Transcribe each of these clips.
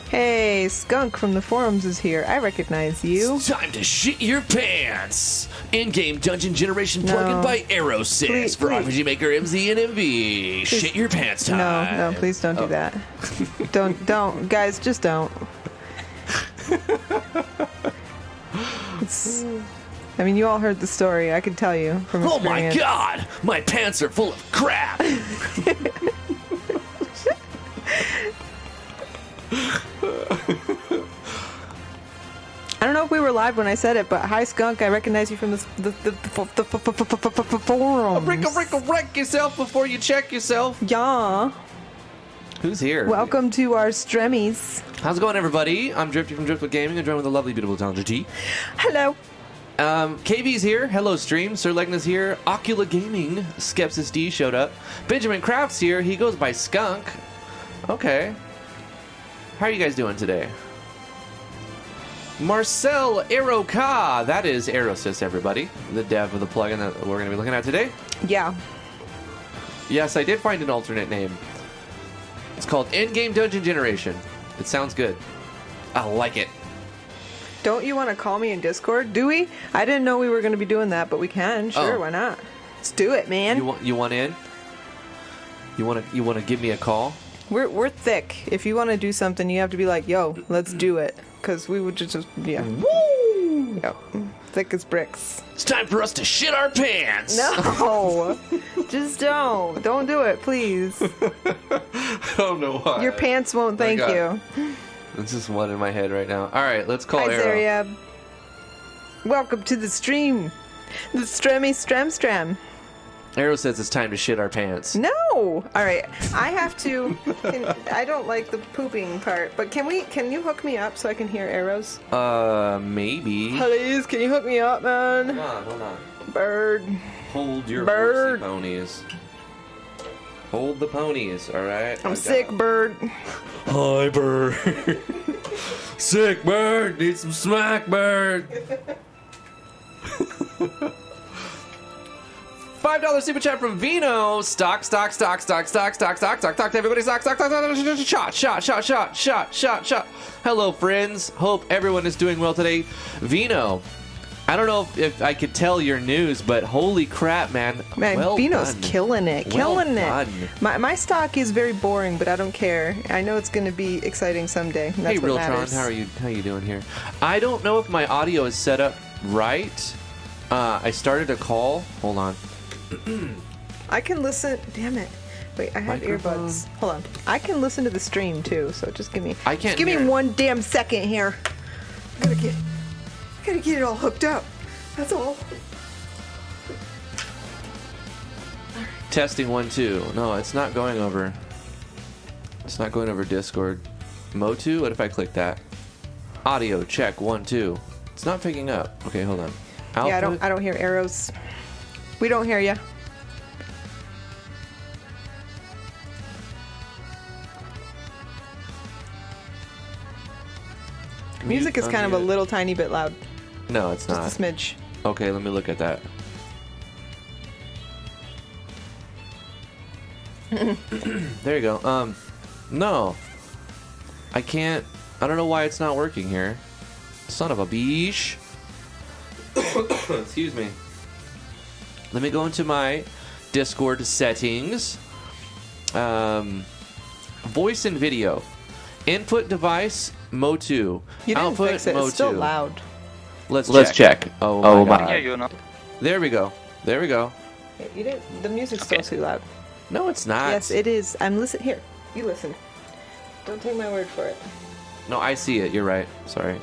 Hey, Skunk from the forums is here. I recognize you. It's time to shit your pants. In-game dungeon generation plugin by Aerosys for RPG Maker MZ and MV. Shit your pants time. No, please don't do that. Don't, guys, just don't. I mean, you all heard the story. I can tell you from experience. Oh my god! My pants are full of crap! I don't know if we were live when I said it, but hi, Skunk. I recognize you from the forums. Wreck yourself before you check yourself. Yeah. Who's here? Welcome to our Stremmies. How's it going, everybody? I'm Drifty from Driftwood Gaming. I'm joined with the lovely, beautiful, talented T. Hello. KV's here. Hello, stream. Sir Legna's here. Ocula Gaming. Skepsis D showed up. Benjamin Kraft's here. He goes by Skunk. Okay. How are you guys doing today? Marcel Aeroka. That is Aerosys, everybody. The dev of the plugin that we're going to be looking at today. Yeah. Yes, I did find an alternate name. It's called In-Game Dungeon Generation. It sounds good. I like it. Don't you want to call me in Discord? Do we? I didn't know we were going to be doing that, but we can. Sure, why not? Let's do it, man. You want in? You want to give me a call? We're thick. If you want to do something, you have to be like, yo, let's do it. Because we would just, yeah. Woo! Yep. Thick as bricks. It's time for us to shit our pants! No! Just don't. Don't do it, please. I don't know why. Your pants won't thank you. There's just one in my head right now. Alright, let's call Hi, Arrow. Zaria. Welcome to the stream. The Stremmy Stram. Arrow says it's time to shit our pants. No! Alright, I have to... I don't like the pooping part, but can you hook me up so I can hear arrows? Maybe. Please, can you hook me up, man? Hold on. Bird. Hold your Bird. horsey ponies. Hold the ponies, alright? I'm sick, Bird. Hi, Bird. Sick, Bird. Need some smack, Bird. $5 super chat from Vino. Stock to everybody. Stock. Shot. Hello, friends. Hope everyone is doing well today. Vino, I don't know if I could tell your news, but holy crap, man. Well Vino's done. killing it. Done. My stock is very boring, but I don't care. I know it's going to be exciting someday. That's Hey, what Realtron, matters. how are you doing here? I don't know if my audio is set up right. I started a call. Hold on. I can listen. Damn it. Wait, I have earbuds. Hold on. I can listen to the stream too, so just give me. Just give me one damn second here. I gotta get it all hooked up. That's all. Testing 1 2. No, it's not going over. It's not going over Discord. Motu. What if I click that? Audio check 1 2. It's not picking up. Okay, hold on. Output. Yeah, I don't hear arrows. We don't hear ya. Music is kind of a little tiny bit loud. No, it's not. Just a smidge. Okay, let me look at that. There you go. No. I can't. I don't know why it's not working here. Son of a beesh. Excuse me. Let me go into my Discord settings. Voice and video. Input device, Motu. You didn't Output, fix it. Motu. It's still loud. Let's check. Oh my God. Yeah, you know. There we go. You didn't. The music's still too loud. No, it's not. Yes, it is. I'm listening. Here, you listen. Don't take my word for it. No, I see it. You're right. Sorry.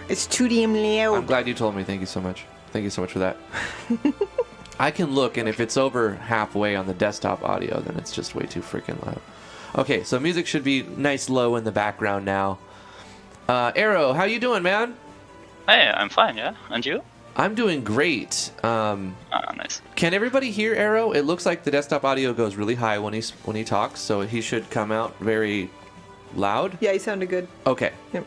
It's too damn loud. I'm glad you told me. Thank you so much. Thank you so much for that. I can look, and if it's over halfway on the desktop audio, then it's just way too freaking loud. Okay, so music should be nice low in the background now. Arrow, how you doing, man? Hey, I'm fine, yeah. And you? I'm doing great. Nice. Can everybody hear Arrow? It looks like the desktop audio goes really high when he talks, so he should come out very loud. Yeah, you sounded good. Okay. Yep.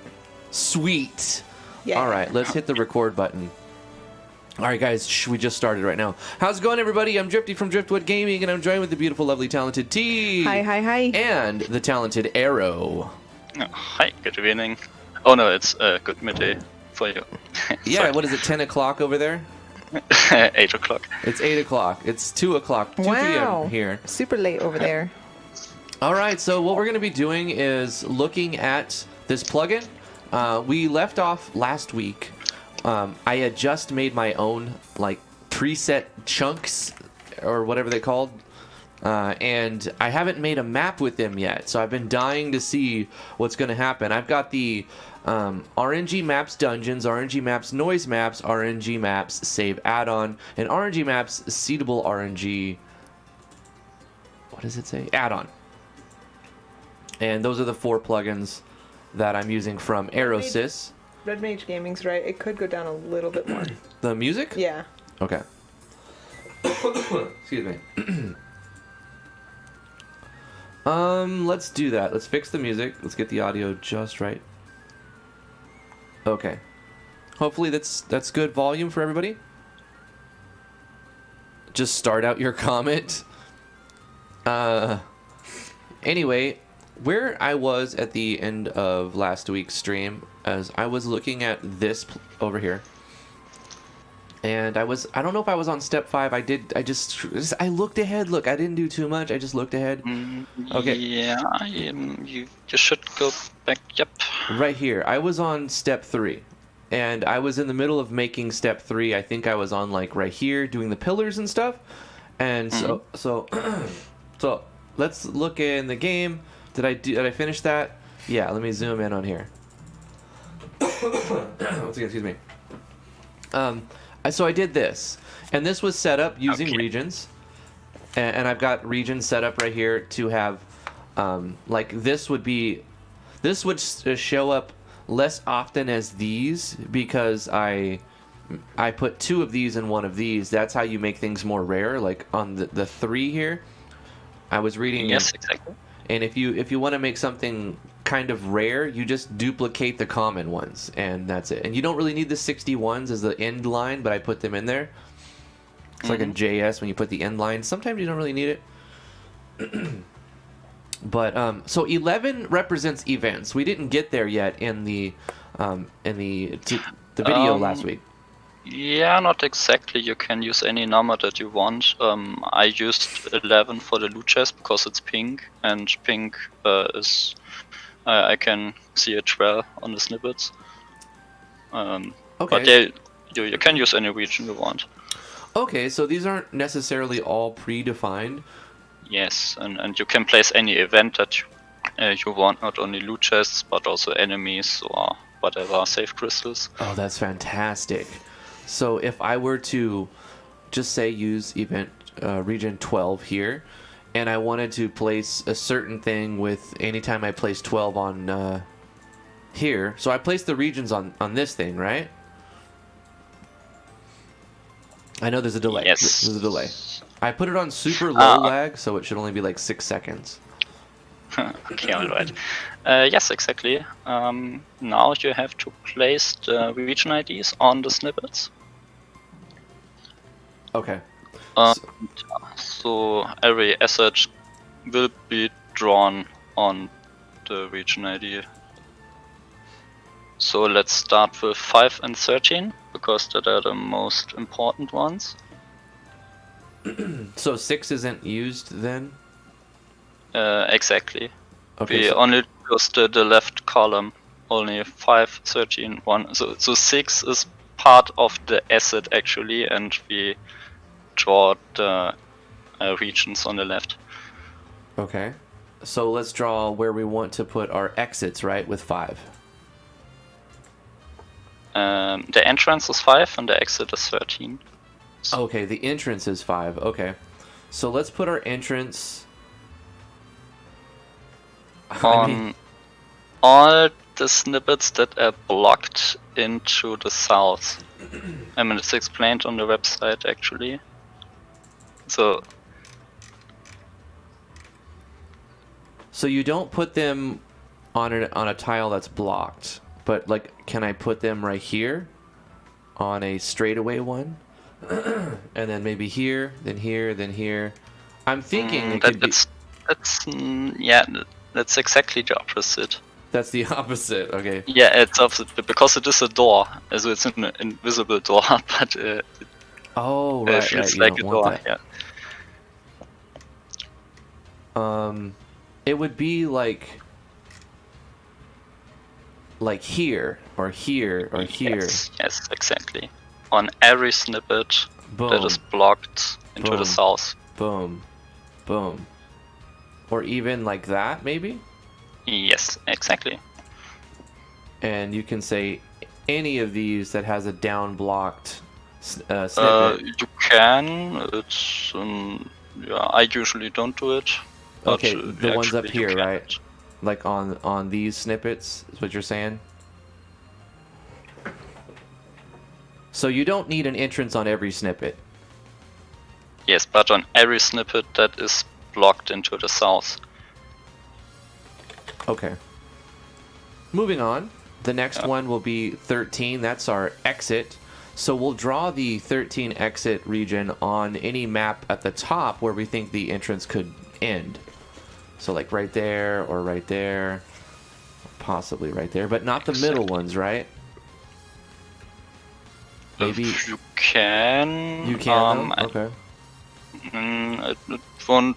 Sweet. Yeah. All right, let's hit the record button. All right, guys, we just started right now. How's it going, everybody? I'm Drifty from Driftwood Gaming, and I'm joined with the beautiful, lovely, talented T. Hi. And the talented Arrow. Oh, hi, good evening. Oh no, it's good midday for you. Yeah, what is it, 10 o'clock over there? 8 o'clock. It's 8 o'clock. It's 2 o'clock, 2 p.m. here. Super late over there. All right, so what we're going to be doing is looking at this plugin. We left off last week. I had just made my own like preset chunks or whatever they called. And I haven't made a map with them yet, so I've been dying to see what's going to happen. I've got the RNG Maps Dungeons, RNG Maps Noise Maps, RNG Maps Save Add-on, and RNG Maps Seedable RNG... What does it say? Add-on. And those are the 4 plugins that I'm using from Aerosys. Red Mage Gaming's right. It could go down a little bit more. The music? Yeah. Okay. Excuse me. Let's do that. Let's fix the music. Let's get the audio just right. Okay. Hopefully that's good volume for everybody. Just start out your comment. Anyway, where I was at the end of last week's stream, as I was looking at this over here. And I don't know if I was on step 5. I looked ahead. Look, I didn't do too much. I just looked ahead. Okay. Yeah, you should go back. Yep. Right here. I was on step 3. And I was in the middle of making step 3. I think I was on like right here doing the pillars and stuff. And so let's look in the game. Did I finish that? Yeah, let me zoom in on here. Once again, excuse me. So I did this, and this was set up using regions, and I've got regions set up right here to have, like this would show up less often as these because I put 2 of these and 1 of these. That's how you make things more rare. Like on the 3 here, I was reading. Yes, exactly. And if you want to make something kind of rare, you just duplicate the common ones, and that's it. And you don't really need the 61s as the end line, but I put them in there. It's like in JS when you put the end line. Sometimes you don't really need it. But so 11 represents events. We didn't get there yet in the video last week. Yeah, not exactly. You can use any number that you want. I used 11 for the loot chest because it's pink, and pink is... I can see it well on the snippets. Okay. But yeah, you can use any region you want. Okay, so these aren't necessarily all predefined. Yes, and you can place any event that you want, not only loot chests, but also enemies or whatever, save crystals. Oh, that's fantastic. So if I were to just say use event region 12 here, and I wanted to place a certain thing with anytime I place 12 on here. So I placed the regions on this thing, right? I know there's a delay. Yes. There's a delay. I put it on super low lag, so it should only be like 6 seconds. Okay, alright. Yes, exactly. Now you have to place the region IDs on the snippets. Okay. So every asset will be drawn on the region ID. So let's start with 5 and 13, because that are the most important ones. So 6 isn't used then? Exactly. Okay, We only use the left column, only 5, 13, 1. So 6 is part of the asset actually, and we draw the regions on the left. Okay. So let's draw where we want to put our exits, right, with 5. The entrance is 5 and the exit is 13. Okay, the entrance is 5. Okay. So let's put our entrance on all the snippets that are blocked into the south. I mean, it's explained on the website actually. So you don't put them on a tile that's blocked, but like, can I put them right here on a straightaway one, and then maybe here, then here, then here? I'm thinking it could be... yeah, that's exactly the opposite. That's the opposite. Okay. Yeah, it's opposite because it is a door, so it's an invisible door, but Oh, it right, feels right. like You a don't door. want Yeah. that. It would be like here or here or here. Yes, exactly. On every snippet Boom. that is blocked into Boom. the south. Boom. Boom. Or even like that, maybe? Yes, exactly. And you can say any of these that has a down blocked snippet. You can. It's yeah. I usually don't do it. But, Okay, the ones up actually you here, can. right? Like on these snippets is what you're saying? So you don't need an entrance on every snippet. Yes, but on every snippet that is blocked into the south. Okay. Moving on. The next one will be 13. That's our exit. So we'll draw the 13 exit region on any map at the top where we think the entrance could end. So like right there or right there. Possibly right there, but not the middle ones, right? Maybe you can. You can. Okay. It won't.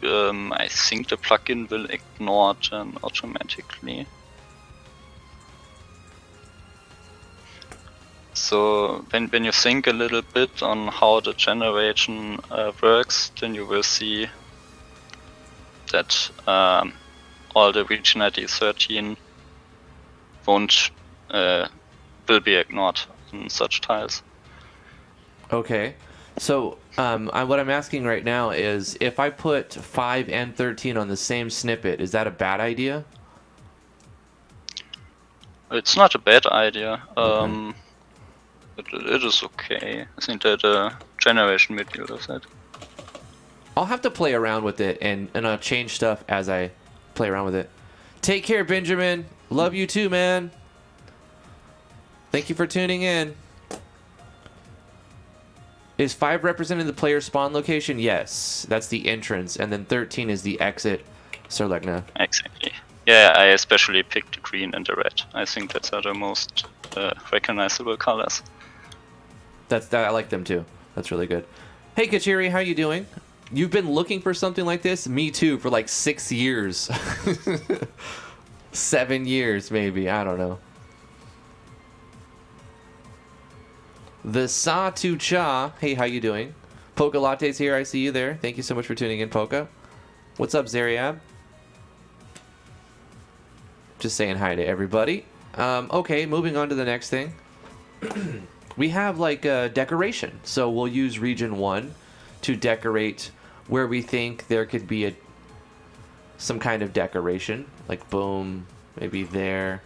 I think the plugin will ignore them automatically. So when you think a little bit on how the generation works, then you will see that all the region ID 13 won't will be ignored in such tiles. Okay. So what I'm asking right now is if I put 5 and 13 on the same snippet, is that a bad idea? It's not a bad idea. Okay. It is okay. I think that the generation module does that. I'll have to play around with it and I'll change stuff as I play around with it. Take care, Benjamin. Love you too, man. Thank you for tuning in. Is 5 representing the player spawn location? Yes. That's the entrance. And then 13 is the exit. Serlegna. Exactly. Yeah, I especially picked the green and the red. I think that's are the most recognizable colors. I like them too. That's really good. Hey, Kachiri, how you doing? You've been looking for something like this? Me too, for like 6 years. 7 years, maybe. I don't know. The Sa Tu Cha. Hey, how you doing? Polka Latte's here. I see you there. Thank you so much for tuning in, Polka. What's up, Zariab? Just saying hi to everybody. Okay, moving on to the next thing. We have like a decoration. So we'll use region 1 to decorate where we think there could be some kind of decoration. Like boom, maybe there,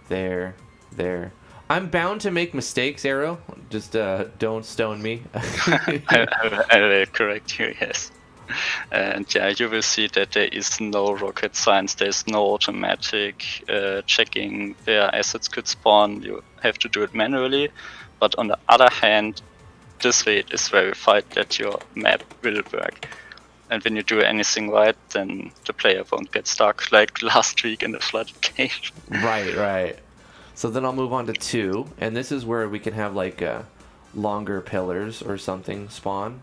there, there. I'm bound to make mistakes, Arrow. Just don't stone me. I will correct you, yes. And yeah, you will see that there is no rocket science, there's no automatic checking where assets could spawn. You have to do it manually. But on the other hand, this way it is verified that your map will work. And when you do anything right, then the player won't get stuck like last week in the flooded cave. Right. So then I'll move on to 2, and this is where we can have like longer pillars or something spawn.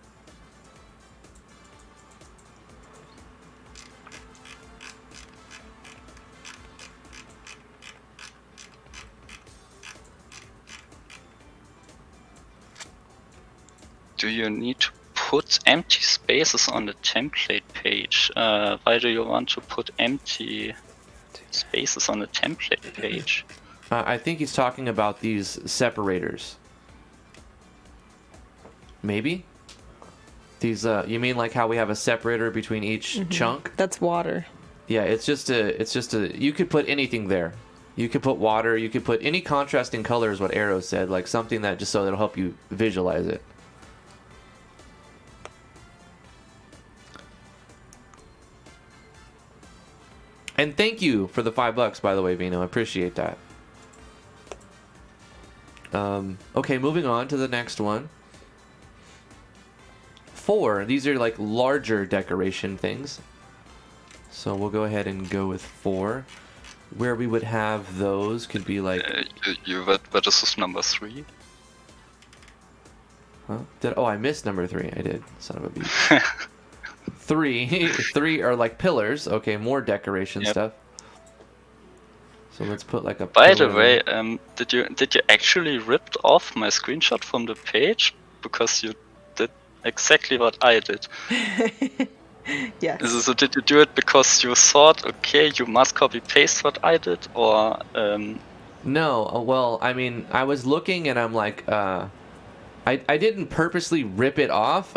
Do you need to put empty spaces on the template page? Why do you want to put empty spaces on the template page? I think he's talking about these separators. Maybe? These, you mean like how we have a separator between each chunk? That's water. Yeah, it's just a, you could put anything there. You could put water, you could put any contrasting color is what Arrow said, like something that just so that'll help you visualize it. And thank you for the $5, by the way, Vino. I appreciate that. Okay, moving on to the next one. 4. These are like larger decoration things. So we'll go ahead and go with 4. where we would have those could be like... What is this number 3? Huh? I missed number 3. I did. Son of a bitch. 3 are like pillars. Okay, more decoration stuff. So let's put like a... By the way, did you actually rip off my screenshot from the page? Because you did exactly what I did. Yes. So did you do it because you thought, okay, you must copy paste what I did, or? No. Well, I mean, I was looking and I'm like, I didn't purposely rip it off.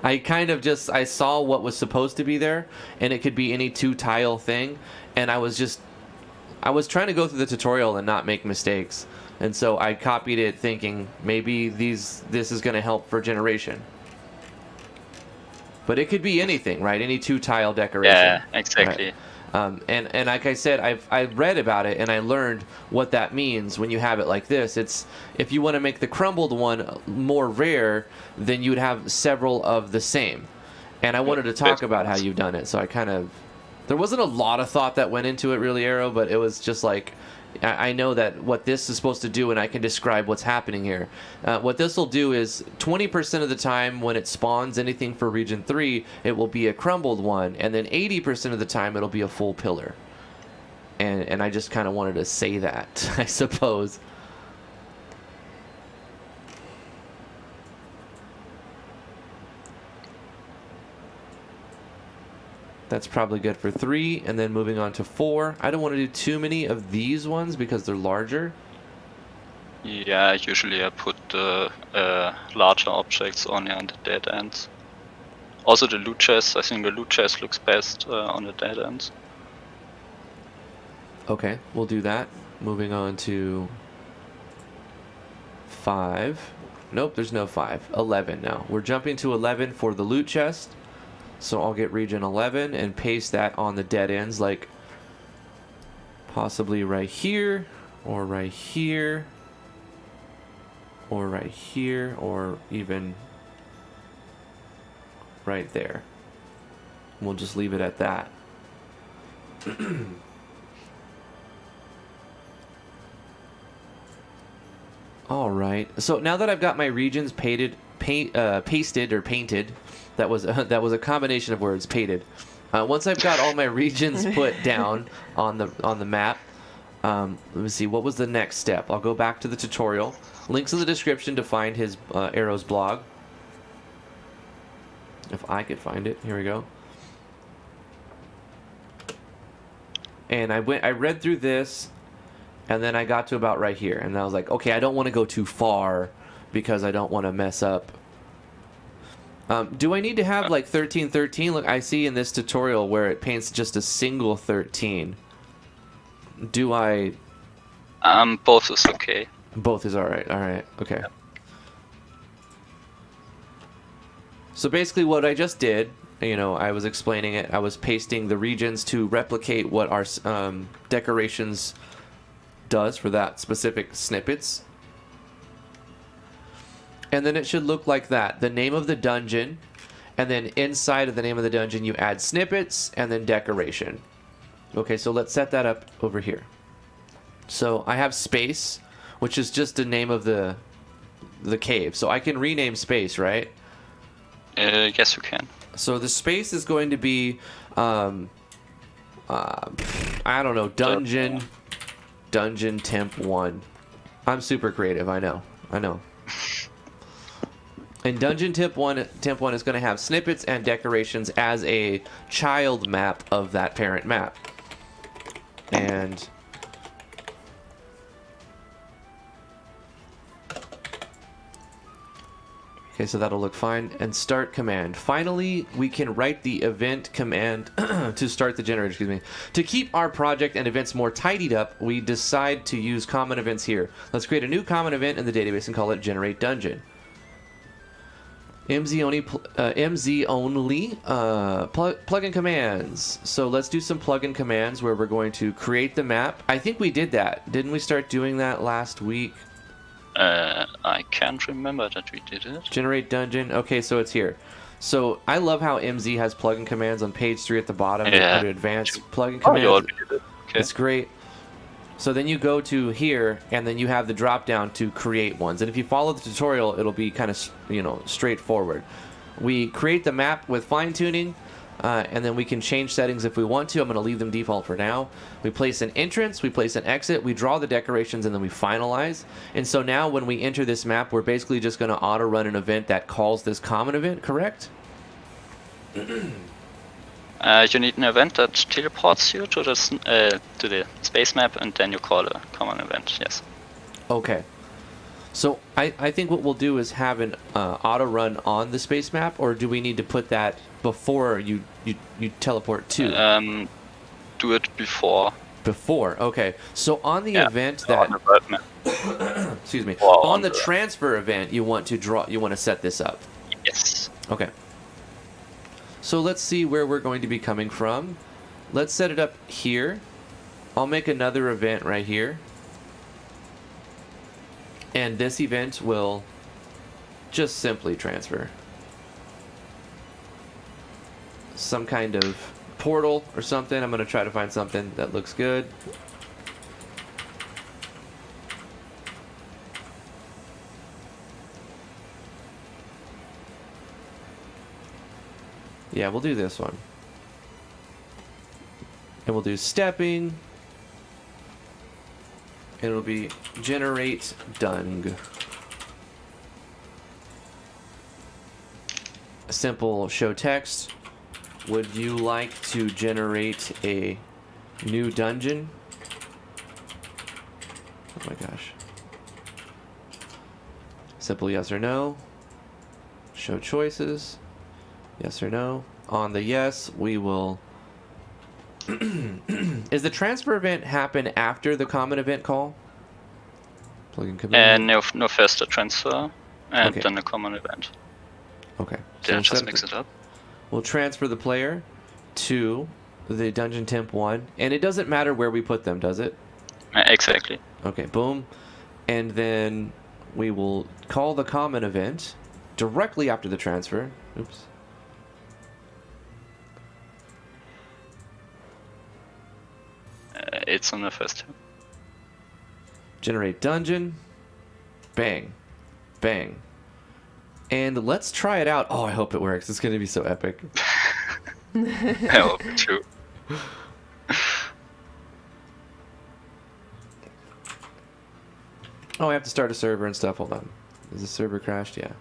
I kind of just I saw what was supposed to be there, and it could be any 2-tile thing, and I was trying to go through the tutorial and not make mistakes, and so I copied it thinking maybe this is going to help for generation. But it could be anything, right? Any 2-tile decoration. Yeah, exactly. Right? And like I said, I've read about it and I learned what that means when you have it like this. It's if you want to make the crumbled one more rare, then you would have several of the same. And I wanted to talk about how you've done it, so I kind of... There wasn't a lot of thought that went into it, really, Arrow, but it was just like... I know that what this is supposed to do, and I can describe what's happening here. What this will do is 20% of the time when it spawns anything for Region 3, it will be a crumbled one, and then 80% of the time it'll be a full pillar. And I just kind of wanted to say that, I suppose. That's probably good for 3, and then moving on to 4. I don't want to do too many of these ones because they're larger. Yeah, usually I put the larger objects only on the dead ends. Also the loot chest, I think the loot chest looks best on the dead ends. Okay, we'll do that. Moving on to 5. Nope, there's no 5. 11 now. We're jumping to 11 for the loot chest. So I'll get region 11 and paste that on the dead ends, like possibly right here, or right here, or right here, or even right there. We'll just leave it at that. All right. So now that I've got my regions pasted or painted, that was a combination of words. Painted. Once I've got all my regions put down on the map, let me see. What was the next step? I'll go back to the tutorial. Links in the description to find his Arrow's blog. If I could find it, here we go. And I read through this, and then I got to about right here, and I was like, okay, I don't want to go too far because I don't want to mess up. Do I need to have like 1313? Look, I see in this tutorial where it paints just a single 13. Do I? Both is okay. Both is all right. All right. Okay. Yep. So basically, what I just did, I was explaining it. I was pasting the regions to replicate what our decorations does for that specific snippets. And then it should look like that. The name of the dungeon, and then inside of the name of the dungeon, you add snippets and then decoration. Okay, so let's set that up over here. So I have space, which is just the name of the cave. So I can rename space, right? Yes, you can. So the space is going to be, I don't know, dungeon temp 1. I'm super creative, I know. And Dungeon Temp 1 is going to have snippets and decorations as a child map of that parent map. And okay, so that'll look fine. And start command. Finally, we can write the event command to start the generator, excuse me. To keep our project and events more tidied up, we decide to use common events here. Let's create a new common event in the database and call it generate dungeon. MZ only plugin commands. So let's do some plugin commands where we're going to create the map. I think we did that. Didn't we start doing that last week? I can't remember that we did it. Generate dungeon. Okay, so it's here. So I love how MZ has plugin commands on page 3 at the bottom. Yeah. Advanced plugin commands. Okay. It's great. So then you go to here, and then you have the drop down to create ones. And if you follow the tutorial, it'll be kind of, straightforward. We create the map with fine tuning, and then we can change settings if we want to. I'm going to leave them default for now. We place an entrance, we place an exit, we draw the decorations, and then we finalize. And so now when we enter this map, we're basically just going to auto run an event that calls this common event, correct? You need an event that teleports you to the space map, and then you call a common event. Yes. Okay. So I think what we'll do is have an auto run on the space map, or do we need to put that before you teleport to? Do it before. Before. Okay. So on the event that. On the road map. Excuse me. Or On the transfer event, you want to set this up. Yes. Okay. So let's see where we're going to be coming from. Let's set it up here. I'll make another event right here. And this event will just simply transfer. Some kind of portal or something. I'm going to try to find something that looks good. Yeah, we'll do this one. And we'll do stepping. It'll be generate dung. A simple show text. Would you like to generate a new dungeon? Oh my gosh. Simple yes or no. Show choices. Yes or no. On the yes, we will... Is the transfer event happen after the common event call? Plugin command. No faster transfer, and Okay. then a common event. Okay. Did I we'll just set mix it up? We'll transfer the player to the dungeon temp 1. And it doesn't matter where we put them, does it? Exactly. Okay, boom. And then we will call the common event directly after the transfer. Oops. It's on the first. Generate dungeon. Bang. Bang. And let's try it out. Oh, I hope it works. It's going to be so epic. I hope too. Oh, I have to start a server and stuff. Hold on. Is the server crashed? Yeah.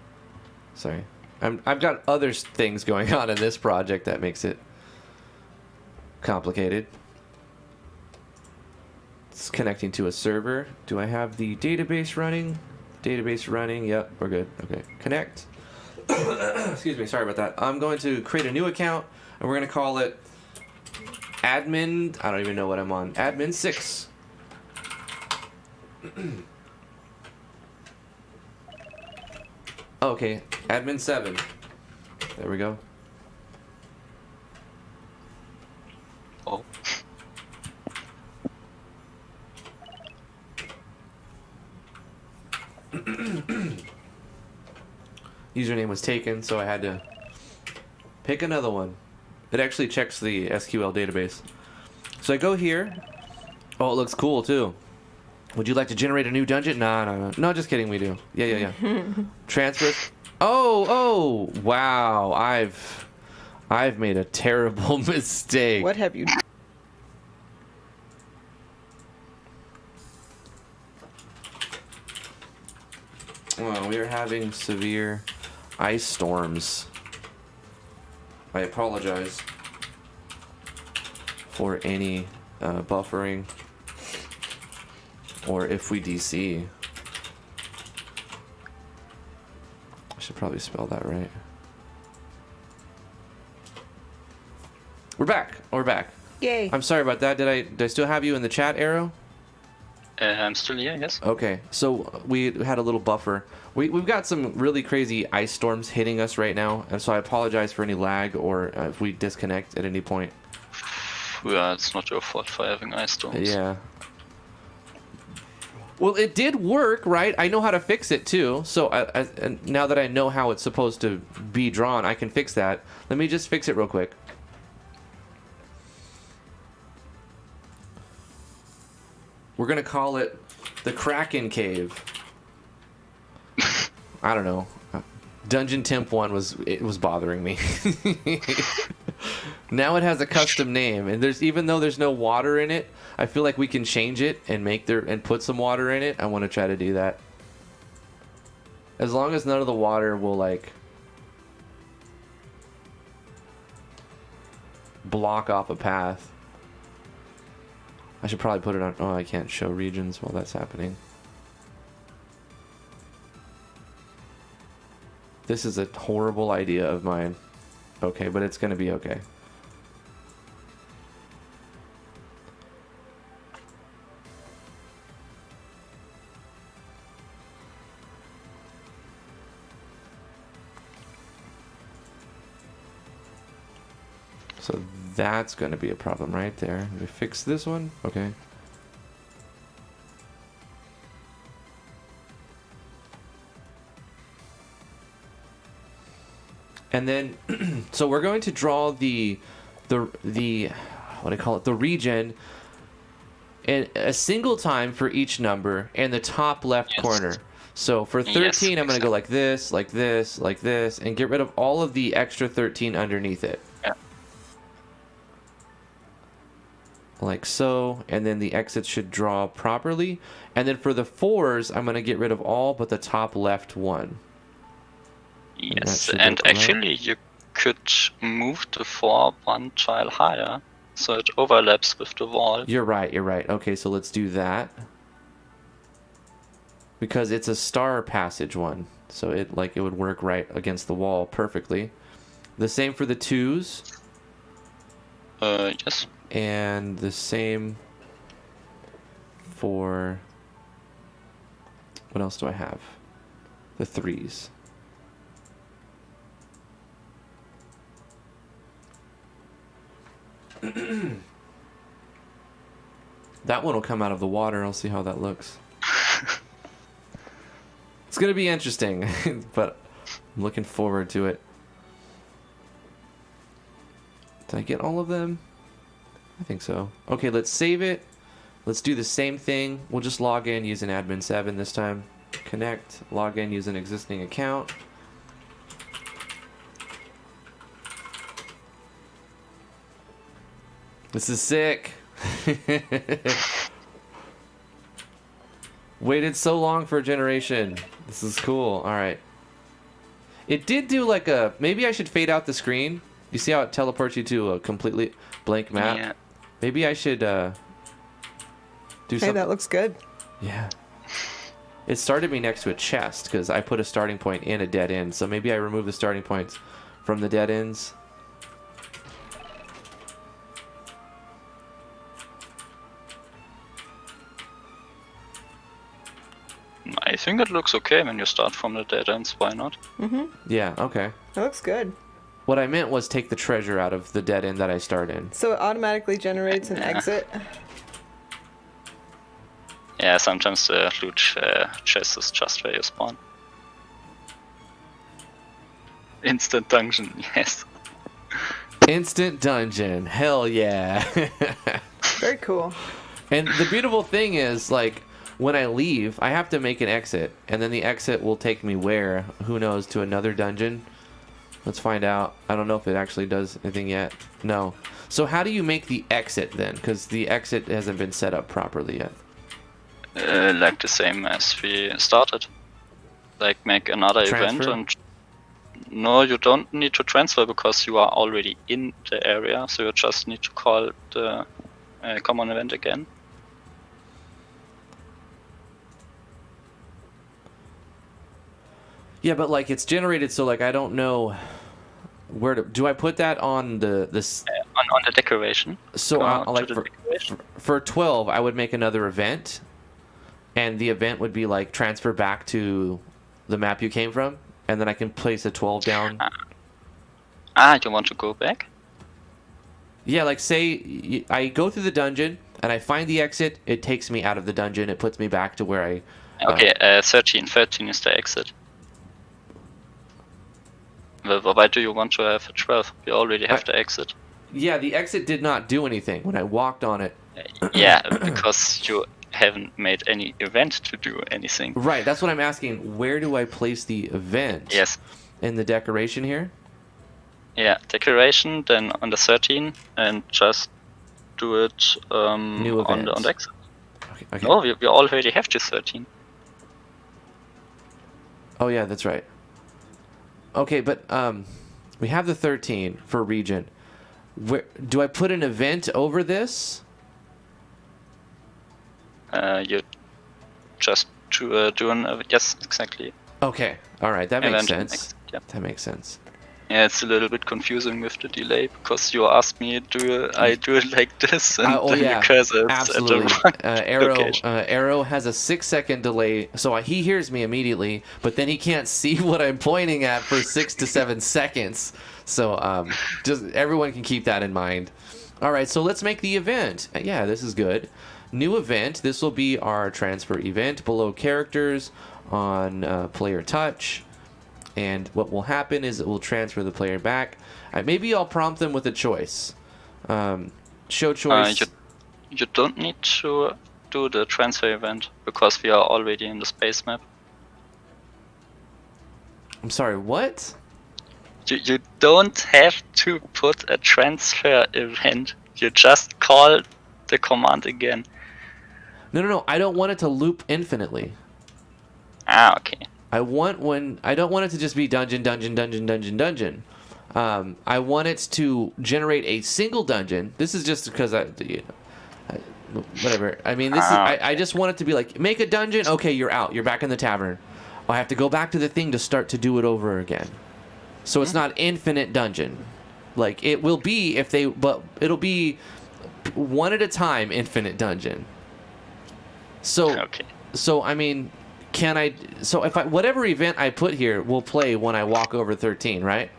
Sorry. I've got other things going on in this project that makes it complicated. It's connecting to a server. Do I have the database running? Database running. Yep, we're good. Okay. Connect. Excuse me. Sorry about that. I'm going to create a new account, and we're going to call it admin. I don't even know what I'm on. Admin 6. Okay, admin 7. There we go. Oh. Username was taken, so I had to pick another one. It actually checks the SQL database. So I go here. Oh, it looks cool too. Would you like to generate a new dungeon? No. No, just kidding, we do. Yeah. Transfer. Oh, wow. I've made a terrible mistake. What have you done? Well, we are having severe ice storms. I apologize for any buffering or if we DC. I should probably spell that right. We're back. We're back. Yay. I'm sorry about that. Did I still have you in the chat, Arrow? I'm still here, yes. Okay, so we had a little buffer. We've got some really crazy ice storms hitting us right now, and so I apologize for any lag or if we disconnect at any point. Yeah, it's not your fault for having ice storms. Yeah. Well, it did work, right? I know how to fix it too. So and now that I know how it's supposed to be drawn, I can fix that. Let me just fix it real quick. We're gonna call it the Kraken Cave. I don't know. Dungeon Temp 1 was bothering me. Now it has a custom name, and even though there's no water in it, I feel like we can change it and put some water in it. I want to try to do that. As long as none of the water will like block off a path. I should probably put it on. Oh, I can't show regions while that's happening. This is a horrible idea of mine. Okay, but it's gonna be okay. So that's going to be a problem right there. We fix this one? Okay. And then, so we're going to draw the what do I call it? The region in a single time for each number in the top left corner. So for 13, I'm going to go like this, like this, like this, and get rid of all of the extra 13 underneath it. Yeah. Like so, and then the exits should draw properly. And then for the 4s, I'm going to get rid of all but the top left one. Yes, and actually you could move the 4 one tile higher, so it overlaps with the wall. You're right, you're right. Okay, so let's do that. Because it's a star passage one, so it would work right against the wall perfectly. The same for the 2s. Yes. And the same for, what else do I have? The 3s. That one will come out of the water. I'll see how that looks. It's going to be interesting, but I'm looking forward to it. Did I get all of them? I think so. Okay, let's save it. Let's do the same thing. We'll just log in using admin 7 this time. Connect, log in using existing account. This is sick. Waited so long for a generation. This is cool. All right. It did do like a... Maybe I should fade out the screen. You see how it teleports you to a completely blank map? Yeah. Maybe I should do something. Hey, that looks good. Yeah. It started me next to a chest because I put a starting point in a dead end. So maybe I remove the starting points from the dead ends. I think it looks okay when you start from the dead ends, why not? Mm-hmm. Yeah, okay. That looks good. What I meant was take the treasure out of the dead end that I start in. So it automatically generates an exit? Yeah, sometimes the loot chest is just where you spawn. Instant dungeon, yes. Instant dungeon, hell yeah. Very cool. And the beautiful thing is, like, when I leave, I have to make an exit, and then the exit will take me where? Who knows, to another dungeon? Let's find out. I don't know if it actually does anything yet. No. So how do you make the exit then? Because the exit hasn't been set up properly yet. Like the same as we started. Like make another Transfer? event and... No, you don't need to transfer because you are already in the area, so you just need to call the common event again. Yeah, but like it's generated, so like I don't know where to. Do I put that on this? On the decoration. So like decoration. for 12, I would make another event, and the event would be like transfer back to the map you came from, and then I can place a 12 down. You want to go back? Yeah, like say I go through the dungeon and I find the exit. It takes me out of the dungeon. It puts me back to where I. Okay, 13 is the exit. Why do you want to have a 12? You already have the exit. Yeah, the exit did not do anything when I walked on it. Yeah, because you haven't made any event to do anything. Right, that's what I'm asking. Where do I place the event? Yes. In the decoration here? Yeah, decoration, then on the 13, and just do it New event. on the exit. Okay. No, we already have the 13. Oh yeah, that's right. Okay, but we have the 13 for region. Where do I put an event over this? You just do an yes, exactly. Okay, all right, that makes sense. Exit, yeah. That makes sense. Yeah, it's a little bit confusing with the delay because you asked me, I do it like this, and yeah, the cursor is absolutely. at the wrong location. Arrow has a 6-second delay, so he hears me immediately, but then he can't see what I'm pointing at for 6 to 7 seconds. So just everyone can keep that in mind. All right, so let's make the event. Yeah, this is good. New event. This will be our transfer event below characters on player touch. And what will happen is it will transfer the player back. Maybe I'll prompt them with a choice. Show choice. You don't need to do the transfer event because we are already in the space map. I'm sorry, what? You don't have to put a transfer event. You just call the command again. No. I don't want it to loop infinitely. Ah, okay. I don't want it to just be dungeon. I want it to generate a single dungeon. This is just because whatever. I mean, this is. I just want it to be like, make a dungeon. Okay, you're out. You're back in the tavern. I have to go back to the thing to start to do it over again. So it's not infinite dungeon. Like it will be but it'll be one at a time infinite dungeon. So okay. So I mean. If whatever event I put here will play when I walk over 13, right?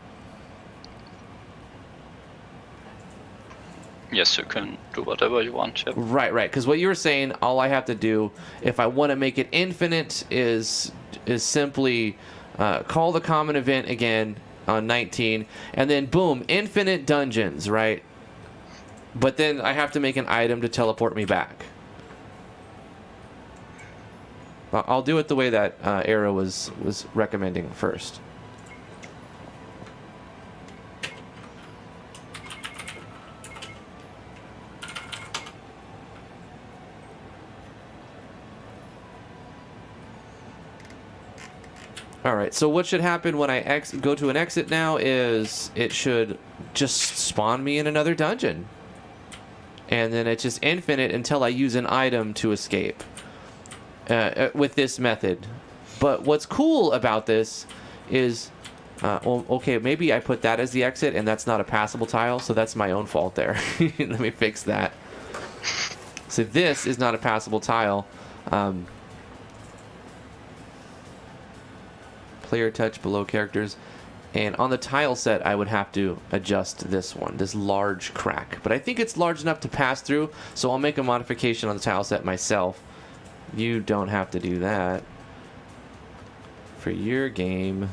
Yes, you can do whatever you want. Yep. Right. Because what you were saying, all I have to do, if I want to make it infinite, is simply call the common event again on 19, and then boom, infinite dungeons, right? But then I have to make an item to teleport me back. I'll do it the way that Arrow was recommending first. All right, so what should happen when I go to an exit now is it should just spawn me in another dungeon. And then it's just infinite until I use an item to escape. With this method. But what's cool about this is okay, maybe I put that as the exit and that's not a passable tile, so that's my own fault there. Let me fix that. So this is not a passable tile. Player touch below characters, and on the tile set I would have to adjust this one, this large crack, but I think it's large enough to pass through, so I'll make a modification on the tile set myself. You don't have to do that for your game.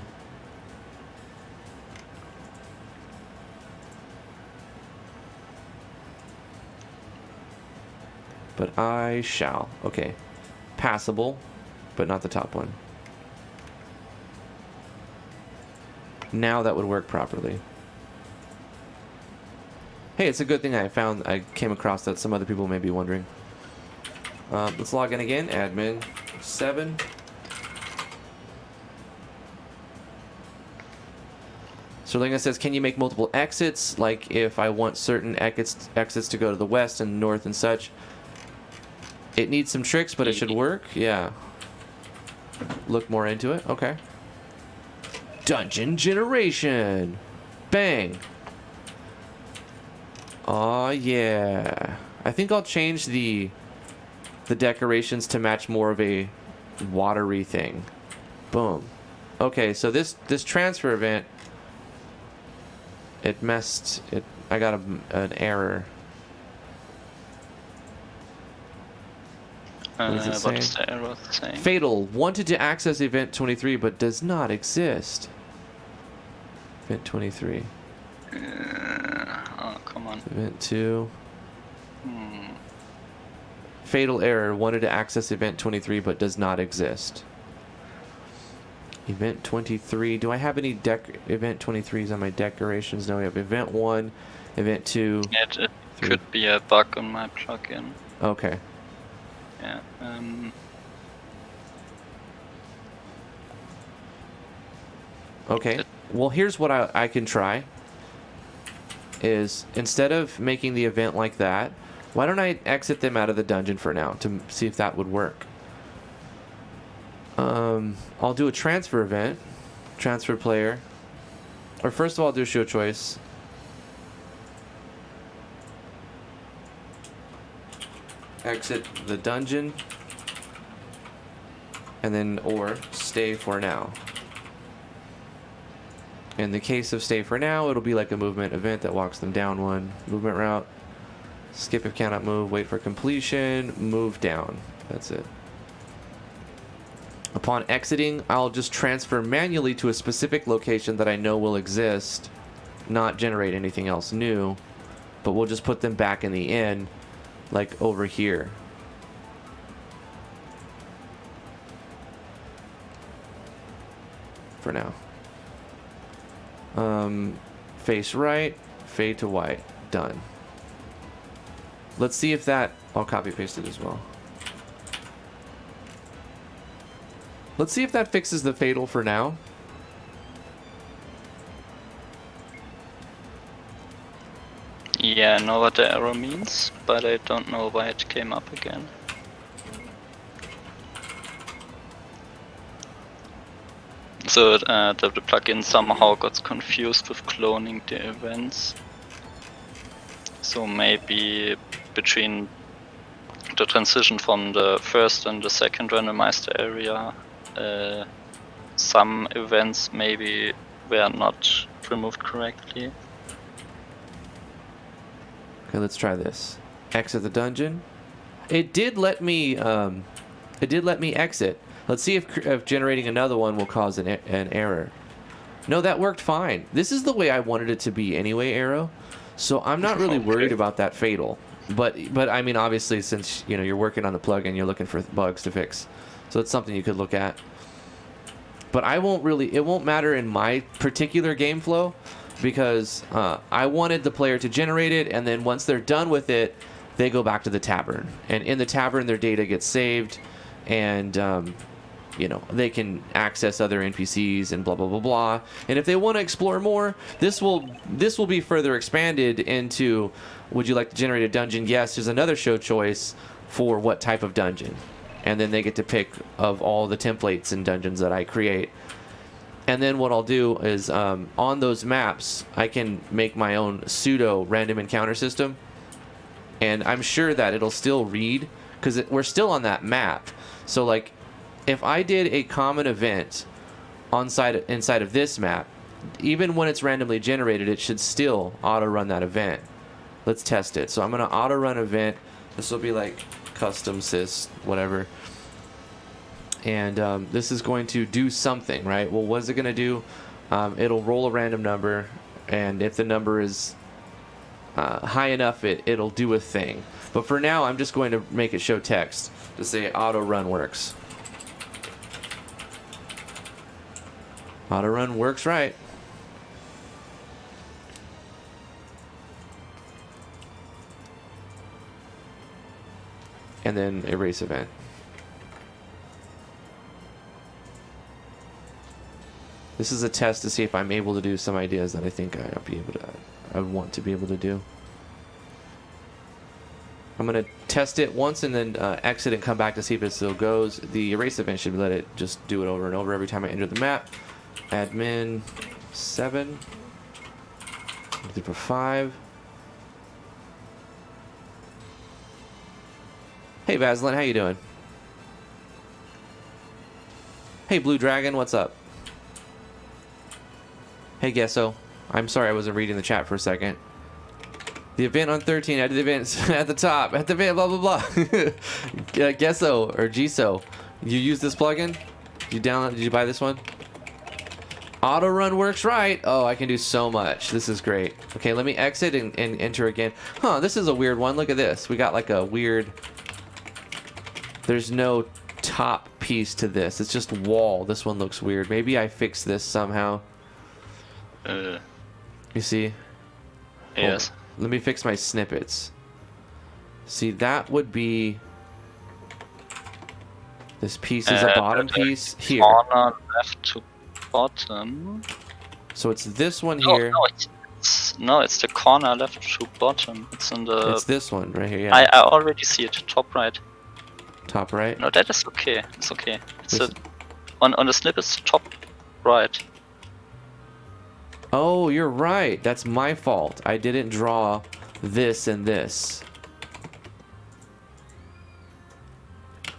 But I shall. Okay. Passable, but not the top one. Now that would work properly. Hey, it's a good thing I came across that some other people may be wondering. Let's log in again. Admin 7. Serlinga says, can you make multiple exits? Like if I want certain exits to go to the west and north and such. It needs some tricks, but it should work. Yeah. Look more into it. Okay. Dungeon generation. Bang. Oh yeah. I think I'll change the decorations to match more of a watery thing. Boom. Okay, so this transfer event, I got an error. What does it say? What's the error saying? Fatal. Wanted to access event 23 but does not exist. Event 23. Oh, come on. Event 2. fatal error. Wanted to access event 23 but does not exist. Event 23. Do I have any event 23s on my decorations? No, we have event 1, event 2. It could be a bug on my plugin. Okay. Yeah. Okay. Well, here's what I can try. Is instead of making the event like that, why don't I exit them out of the dungeon for now to see if that would work. I'll do a transfer event, transfer player, or first of all I'll do show choice. Exit the dungeon, and then or stay for now. In the case of stay for now, it'll be like a movement event that walks them down one. Movement route. Skip if cannot move. Wait for completion. Move down. That's it. Upon exiting, I'll just transfer manually to a specific location that I know will exist. Not generate anything else new. But we'll just put them back in the inn. Like over here. For now. Face right, fade to white, done. Let's see if that, I'll copy paste it as well. Let's see if that fixes the fatal for now. Yeah, I know what the error means, but I don't know why it came up again. So the plugin somehow got confused with cloning the events. So maybe between the transition from the first and the second randomized area, some events maybe were not removed correctly. Okay, let's try this. Exit the dungeon. It did let me exit. Let's see if generating another one will cause an error. No, that worked fine. This is the way I wanted it to be anyway, Arrow. So I'm not really worried about that fatal. But I mean, obviously, since you're working on the plugin, you're looking for bugs to fix. So it's something you could look at. But it won't matter in my particular game flow because I wanted the player to generate it, and then once they're done with it, they go back to the tavern. And in the tavern, their data gets saved, and they can access other NPCs and blah blah blah blah. And if they want to explore more, this will be further expanded into, would you like to generate a dungeon? Yes, there's another show choice for what type of dungeon. And then they get to pick of all the templates and dungeons that I create. And then what I'll do is on those maps, I can make my own pseudo random encounter system. And I'm sure that it'll still read because we're still on that map. So like, if I did a common event inside of this map, even when it's randomly generated, it should still auto-run that event. Let's test it. So I'm going to auto-run event. This will be like custom sys, whatever. And this is going to do something, right? Well, what is it going to do? It'll roll a random number, and if the number is high enough, it'll do a thing. But for now, I'm just going to make it show text to say auto-run works. Auto-run works right. And then erase event. This is a test to see if I'm able to do some ideas that I think I want to be able to do. I'm going to test it once and then exit and come back to see if it still goes. The erase event should let it just do it over and over every time I enter the map. Admin 7. For 5. Hey Vaseline, how you doing? Hey Blue Dragon, what's up? Hey Gesso, I'm sorry I wasn't reading the chat for a second. The event on 13, I did the events at the top, at the event, blah blah blah. Gesso or Giso, you use this plugin? Did you buy this one? Auto run works right. Oh, I can do so much. This is great. Okay, let me exit and enter again. Huh, this is a weird one. Look at this. We got like a weird there's no top piece to this. It's just wall. This one looks weird. Maybe I fix this somehow. You see? Yes. Oh, let me fix my snippets. See, that would be... This piece is a bottom piece here. Corner left to bottom. So it's this one here. No, it's the corner left to bottom. It's in the... It's this one right here, yeah. I already see it, top right. Top right? No, that is okay. It's okay. It's on the snip, it's top right. Oh, you're right. That's my fault. I didn't draw this and this.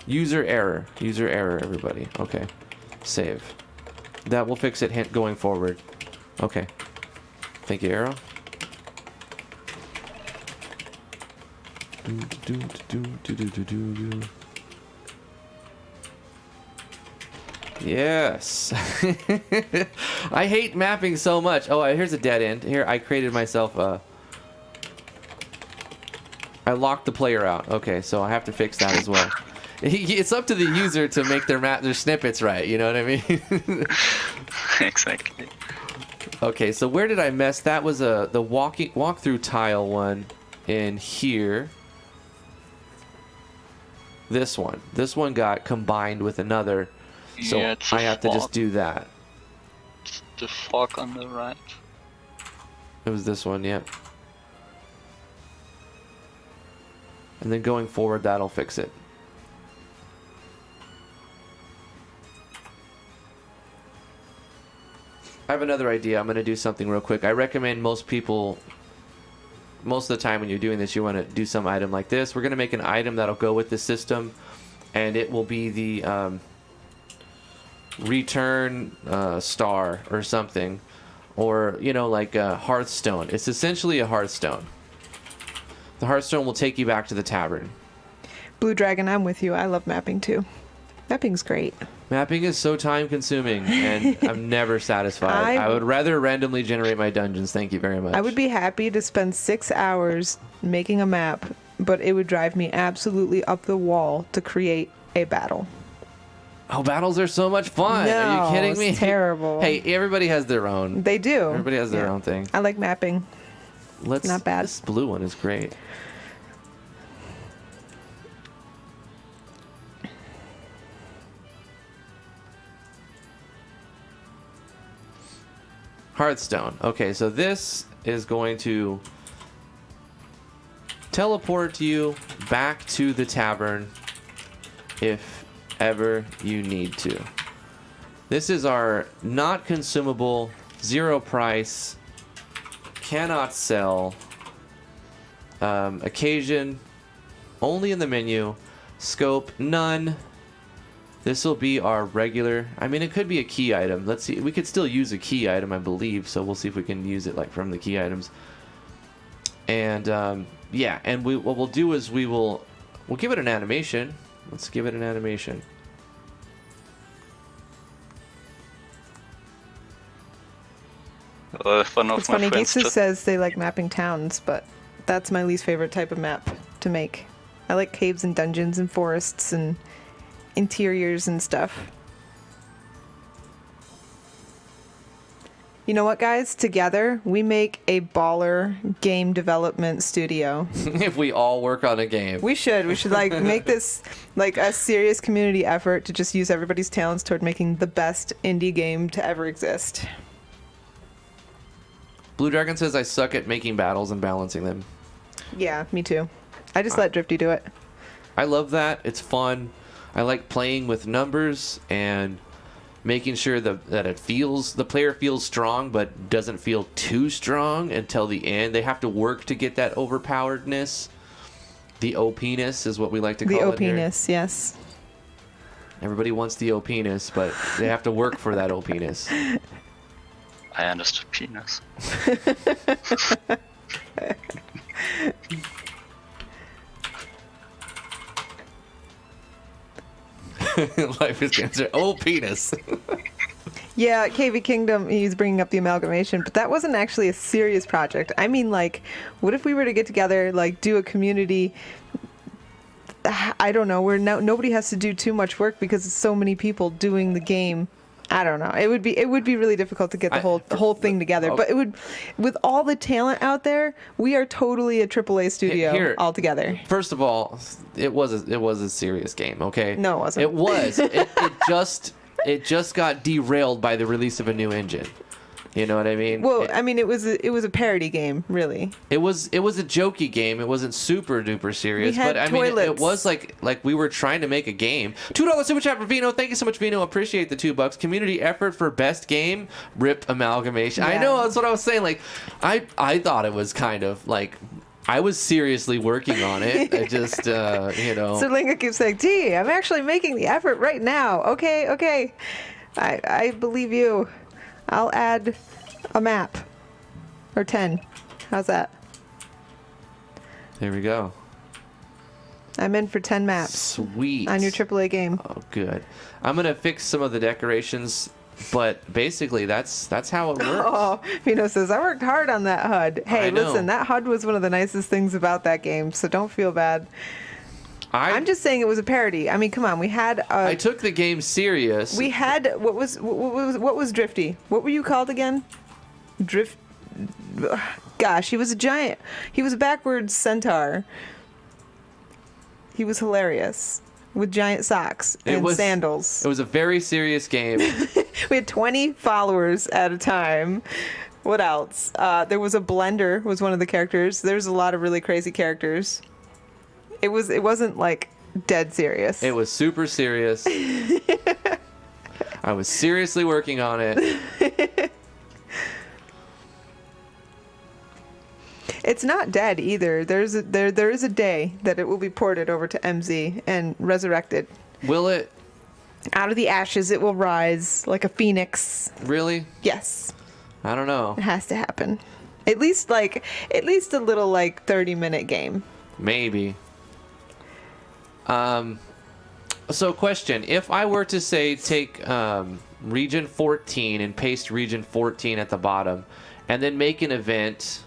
User error. User error, everybody. Okay. Save. That will fix it going forward. Okay. Thank you, Arrow. Yes. I hate mapping so much. Oh, here's a dead end. Here, I created myself a... I locked the player out. Okay, so I have to fix that as well. It's up to the user to make their snippets right, you know what I mean? Exactly. Okay, so where did I mess? That was the walkthrough tile one in here. This one got combined with another, so yeah, I have to just do that. It's the fork on the right. It was this one, yep. And then going forward, that'll fix it. I have another idea. I'm going to do something real quick. I recommend most people, most of the time when you're doing this, you want to do some item like this. We're going to make an item that'll go with the system, and it will be the return star or something, or, you know, like a hearthstone. It's essentially a hearthstone. The hearthstone will take you back to the tavern. Blue Dragon, I'm with you. I love mapping too. Mapping's great. Mapping is so time consuming, and I'm never satisfied. I would rather randomly generate my dungeons. Thank you very much. I would be happy to spend 6 hours making a map, but it would drive me absolutely up the wall to create a battle. Oh, battles are so much fun. No, are you kidding me? It's terrible. Hey, everybody has their own. They do. Everybody has their own thing. I like mapping. Not bad. This blue one is great. Hearthstone. Okay, so this is going to teleport you back to the tavern if ever you need to. This is our not consumable, 0 price, cannot sell, occasion, only in the menu, scope, none. This will be our regular, I mean, it could be a key item. Let's see, we could still use a key item, I believe, so we'll see if we can use it like from the key items. And yeah, and what we'll do is we'll give it an animation. Let's give it an animation. It's funny, Geesus says they like mapping towns, but that's my least favorite type of map to make. I like caves and dungeons and forests and interiors and stuff. You know what, guys? Together, we make a baller game development studio. If we all work on a game. We should like make this like a serious community effort to just use everybody's talents toward making the best indie game to ever exist. Blue Dragon says I suck at making battles and balancing them. Yeah, me too. I just let Drifty do it. I love that. It's fun. I like playing with numbers and making sure that the player feels strong but doesn't feel too strong until the end. They have to work to get that overpoweredness. The OP-ness is what we like to call it. The OP-ness, yes. Everybody wants the OP-ness, but they have to work for that OP-ness. I understood penis. Life is cancer. Oh, penis. Yeah, KV Kingdom, he's bringing up the amalgamation, but that wasn't actually a serious project. I mean, like, what if we were to get together, like, do a community I don't know. Nobody has to do too much work because it's so many people doing the game. I don't know. It would be really difficult to get the whole thing together. But it would, with all the talent out there, we are totally a AAA studio altogether. First of all, it was a serious game. Okay. No, it wasn't. It was. it just got derailed by the release of a new engine. You know what I mean? Well, it was a parody game, really. It was a jokey game. It wasn't super duper serious, but it was like we were trying to make a game. $2 super chat for Vino. Thank you so much, Vino. Appreciate the $2. Community effort for best game. Rip amalgamation. Yeah. I know, that's what I was saying. Like, I thought it was kind of like, I was seriously working on it. I just, So Linga keeps saying, "Gee, I'm actually making the effort right now." Okay. I believe you. I'll add a map. Or 10. How's that? There we go. I'm in for 10 maps. Sweet. On your AAA game. Oh, good. I'm going to fix some of the decorations, but basically that's how it works. Oh, Vino says, I worked hard on that HUD. Hey, listen, that HUD was one of the nicest things about that game, so don't feel bad. I'm just saying it was a parody. I mean, come on. We had. I took the game serious. We had what was Drifty? What were you called again? Drift. Gosh, he was a giant. He was a backwards centaur. He was hilarious with giant socks and sandals. It was a very serious game. We had 20 followers at a time. What else? There was a blender. Was one of the characters. There's a lot of really crazy characters. It wasn't like dead serious. It was super serious. I was seriously working on it. It's not dead either. There is a day that it will be ported over to MZ and resurrected. Will it? Out of the ashes it will rise like a phoenix. Really? Yes. I don't know. It has to happen. At least a little 30-minute game. Maybe. So question, if I were to say take region 14 and paste region 14 at the bottom and then make an event,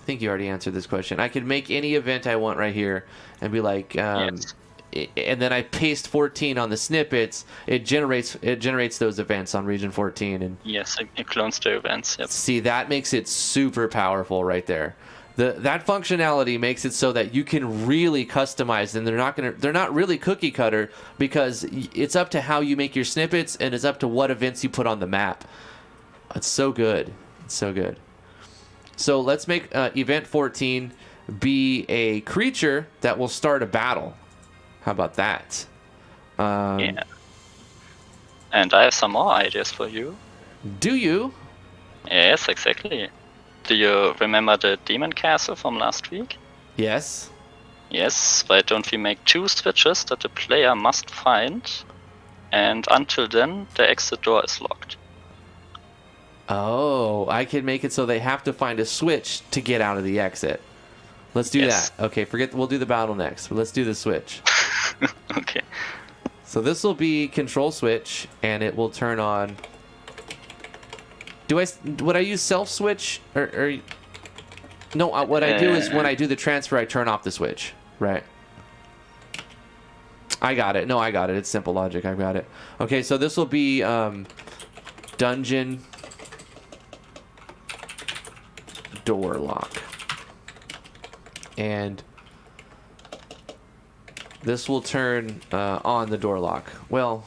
I think you already answered this question. I could make any event I want right here and be like, yes. And then I paste 14 on the snippets, it generates those events on region 14. And yes, it clones the events. Yep. See, that makes it super powerful right there. That functionality makes it so that you can really customize, and they're not really cookie cutter, because it's up to how you make your snippets and it's up to what events you put on the map. It's so good. It's so good. So let's make event 14 be a creature that will start a battle. How about that? Yeah. And I have some more ideas for you. Do you? Yes, exactly. Do you remember the demon castle from last week? Yes. Yes, why don't we make 2 switches that the player must find, and until then the exit door is locked. Oh, I can make it so they have to find a switch to get out of the exit. Let's do that. Okay, we'll do the battle next, but let's do the switch. Okay. So this will be control switch, and it will turn on. Would I use self switch or no? What I do is when I do the transfer, I turn off the switch. Right. I got it. No, I got it. It's simple logic. I got it. Okay, so this will be dungeon door lock, and this will turn on the door lock. Well,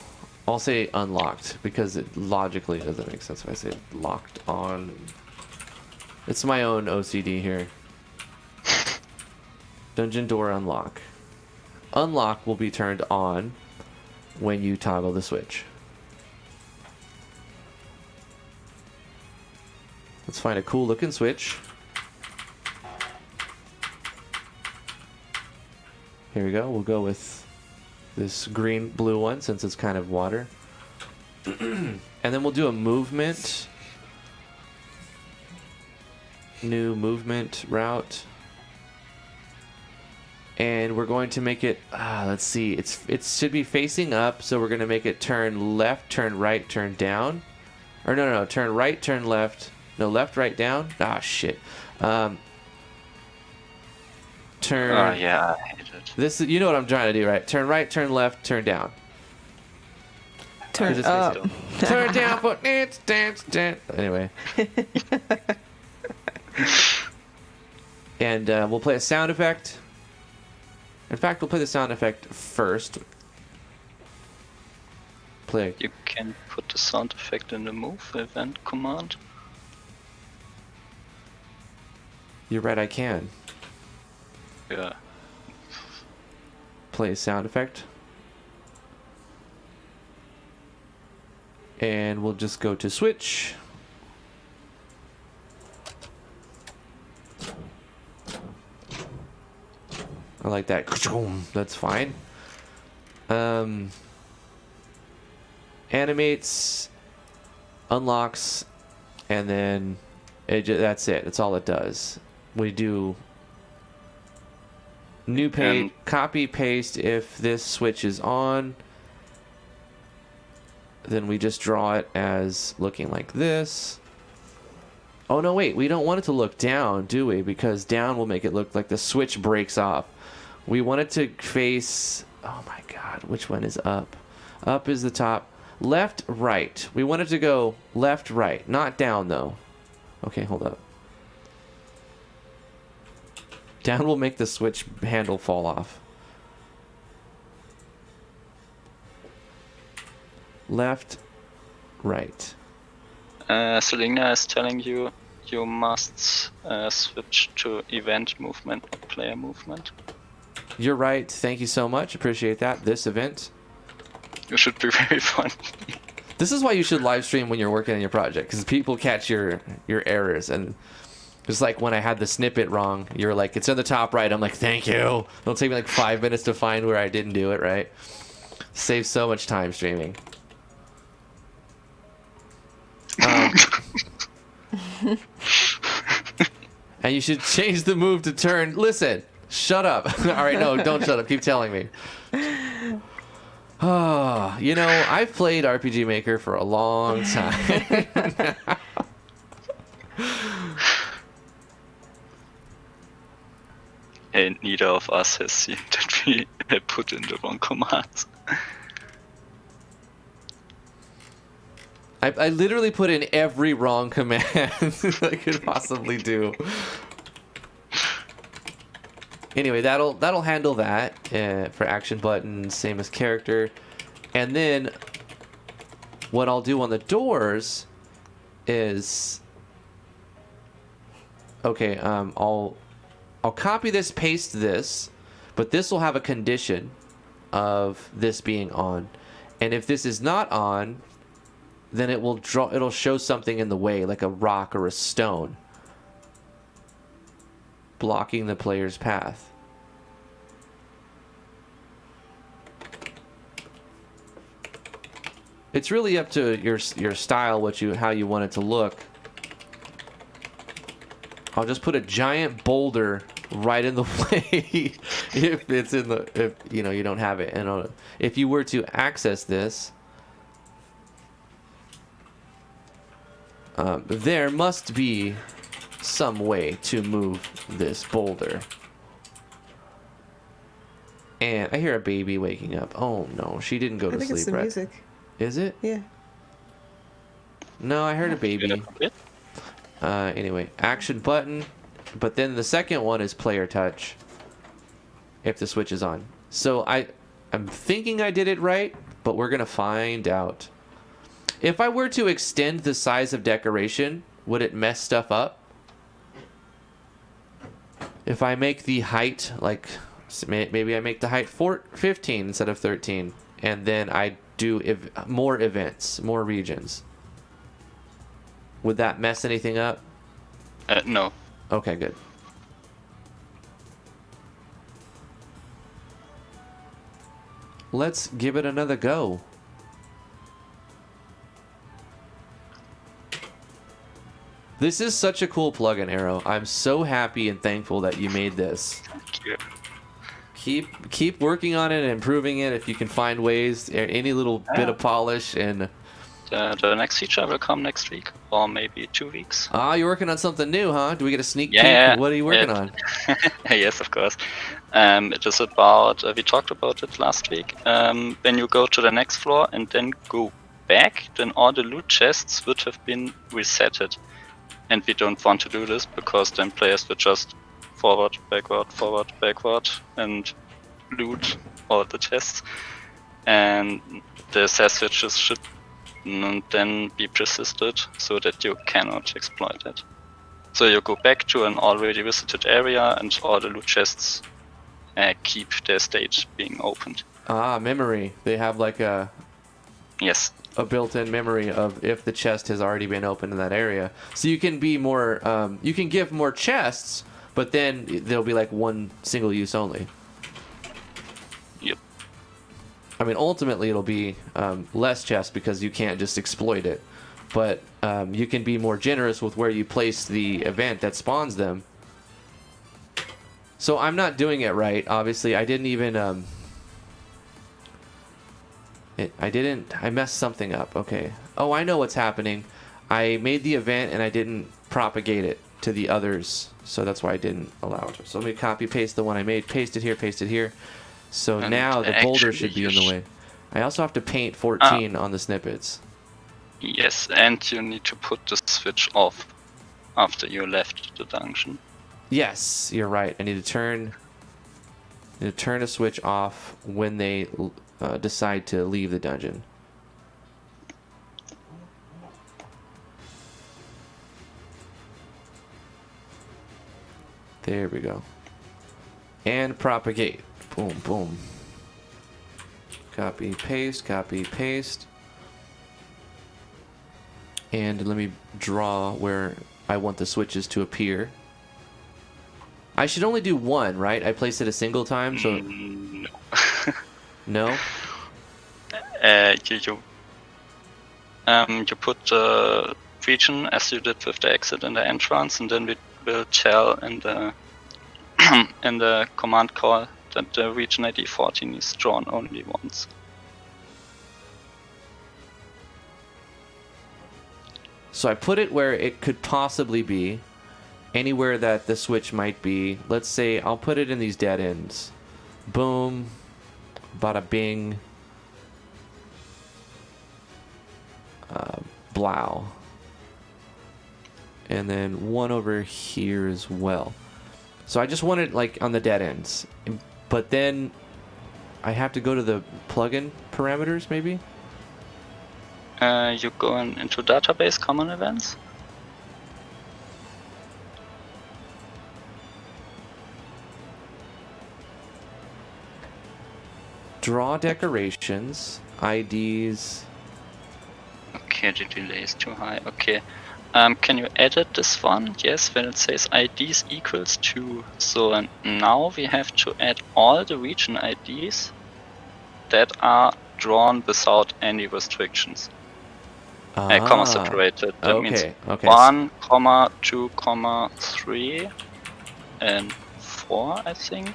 I'll say unlocked because it logically doesn't make sense if I say locked on. It's my own OCD here. Dungeon door unlock. Unlock will be turned on when you toggle the switch. Let's find a cool looking switch. Here we go. We'll go with this blue one since it's kind of water. And then we'll do a movement. New movement route. And we're going to make it, let's see, it should be facing up, so we're going to make it turn left, turn right, turn down. Or no, turn right, turn left. No, left, right, down. Ah, shit. turn. Oh yeah, I hate it. This is, you know what I'm trying to do, right? Turn right, turn left, turn down. Turn up. Turn down for dance, dance, dance. Anyway. And we'll play a sound effect. In fact, we'll play the sound effect first. Play. You can put the sound effect in the move event command. You're right, I can. Yeah. Play a sound effect. And we'll just go to switch. I like that. That's fine. Animates, unlocks, and then that's it. That's all it does. We do new page, copy, paste. If this switch is on, then we just draw it as looking like this. Oh no, wait, we don't want it to look down, do we? Because down will make it look like the switch breaks off. We want it to face, oh my god, which one is up? Up is the top. Left, right. We want it to go left, right. Not down, though. Okay, hold up. Down will make the switch handle fall off. Left, right. Selena is telling you you must switch to event movement, not player movement. You're right. Thank you so much. Appreciate that. This event. It should be very fun. This is why you should live stream when you're working on your project, because people catch your errors. And it's like when I had the snippet wrong, you're like, it's in the top right. I'm like, thank you. It'll take me like 5 minutes to find where I didn't do it right. Saves so much time streaming. And you should change the move to turn. Listen, shut up. All right, no, don't shut up. Keep telling me. Oh, you know, I've played RPG Maker for a long time. And neither of us has seen that we put in the wrong commands. I literally put in every wrong command I could possibly do. Anyway, that'll handle that for action buttons, same as character. And then what I'll do on the doors is, okay, I'll copy this, paste this, but this will have a condition of this being on. And if this is not on, then it'll show something in the way, like a rock or a stone, blocking the player's path. It's really up to your style, how you want it to look. I'll just put a giant boulder right in the way if you don't have it. And if you were to access this, there must be some way to move this boulder. And I hear a baby waking up. Oh no, she didn't go to sleep, it's the right? music. Is it? Yeah. No, I heard a baby. Anyway, action button, but then the second one is player touch if the switch is on. So I'm thinking I did it right, but we're gonna find out. If I were to extend the size of decoration, would it mess stuff up? If I make the height, like, maybe I make the height 15 instead of 13, and then I do more events, more regions. Would that mess anything up? No. Okay, good. Let's give it another go. This is such a cool plugin, Arrow. I'm so happy and thankful that you made this. Thank you. Keep working on it and improving it if you can find ways, any little bit of polish, and The next feature will come next week, or maybe 2 weeks. Ah, you're working on something new, huh? Do we get a sneak peek? Yeah. What are you working on? Yes, of course. It is about, we talked about it last week. When you go to the next floor and then go back, then all the loot chests would have been resetted. And we don't want to do this because then players would just forward, backward, and loot all the chests. And the set switches should then be persisted so that you cannot exploit it. So you go back to an already visited area and all the loot chests keep their state being opened. Ah, memory. They have like a built-in memory of if the chest has already been opened in that area. So you can be more, you can give more chests, but then there'll be like one single use only. Yep. I mean, ultimately it'll be less chests because you can't just exploit it. But you can be more generous with where you place the event that spawns them. So I'm not doing it right. Obviously, I didn't even... I messed something up. Okay. Oh, I know what's happening. I made the event and I didn't propagate it to the others. So that's why I didn't allow it. So let me copy paste the one I made. Paste it here. So and now the boulder should be in the way. I also have to paint 14 on the snippets. Yes, and you need to put the switch off after you left the dungeon. Yes, you're right. I need to turn a switch off when they decide to leave the dungeon. There we go. And propagate. Boom, boom. Copy, paste. And let me draw where I want the switches to appear. I should only do one, right? I place it a single time, so... No. No? You put the region as you did with the exit and the entrance, and then we will tell in the in the command call that the region ID 14 is drawn only once. So I put it where it could possibly be, anywhere that the switch might be. Let's say I'll put it in these dead ends. Boom, bada bing, blow. And then one over here as well. So I just want it like on the dead ends. But then I have to go to the plugin parameters maybe? You go into database common events. Draw decorations, IDs. Okay, the delay is too high. Okay. Can you edit this one? Yes, when it says IDs equals 2. So now we have to add all the region IDs that are drawn without any restrictions. Comma separated. That means 1, 2, 3, and 4, I think.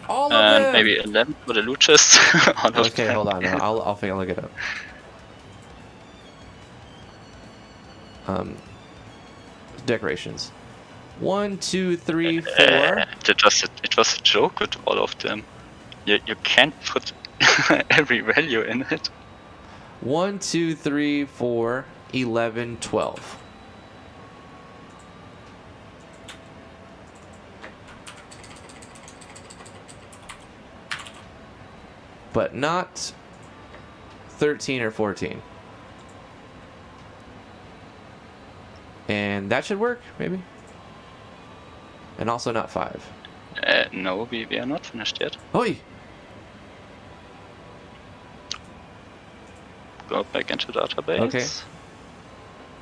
All of them. Maybe 11 for the loot chest. Okay, hold on. I'll look it up. Decorations. 1, 2, 3, 4. It was a joke with all of them. You can't put every value in it. 1, 2, 3, 4, 11, 12. But not 13 or 14. And that should work, maybe? And also not 5. No, we are not finished yet. Oi! Go back into database. Okay.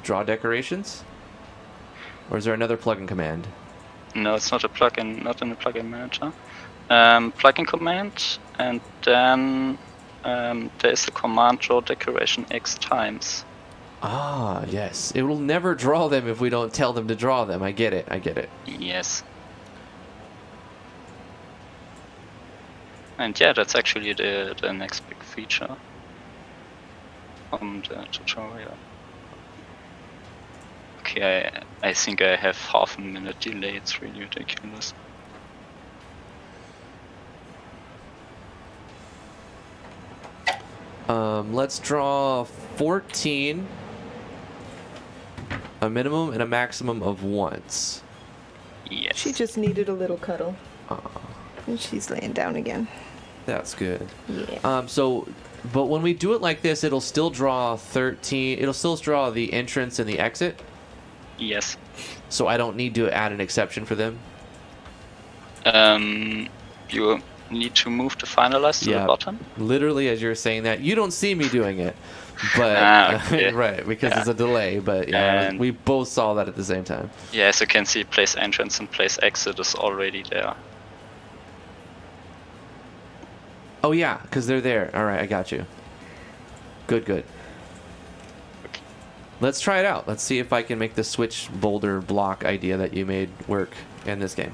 Draw decorations? Or is there another plugin command? No, it's not a plugin, not in the plugin manager. Plugin command, and then there is a command draw decoration X times. Ah, yes. It will never draw them if we don't tell them to draw them. I get it. Yes. And yeah, that's actually the next big feature. from the tutorial. Okay, I think I have half a minute delay. It's really ridiculous. Let's draw 14. A minimum and a maximum of once. Yes. She just needed a little cuddle. Aww. And she's laying down again. That's good. Yeah. But when we do it like this, it'll still draw 13. It'll still draw the entrance and the exit. Yes. So I don't need to add an exception for them. You need to move the finalize to the bottom. Literally, as you're saying that, you don't see me doing it, but okay. right, because it's a delay. But yeah, we both saw that at the same time. Yeah, as you can see, place entrance and place exit is already there. Oh yeah, because they're there. All right, I got you. Good. Okay. Let's try it out. Let's see if I can make the switch boulder block idea that you made work in this game.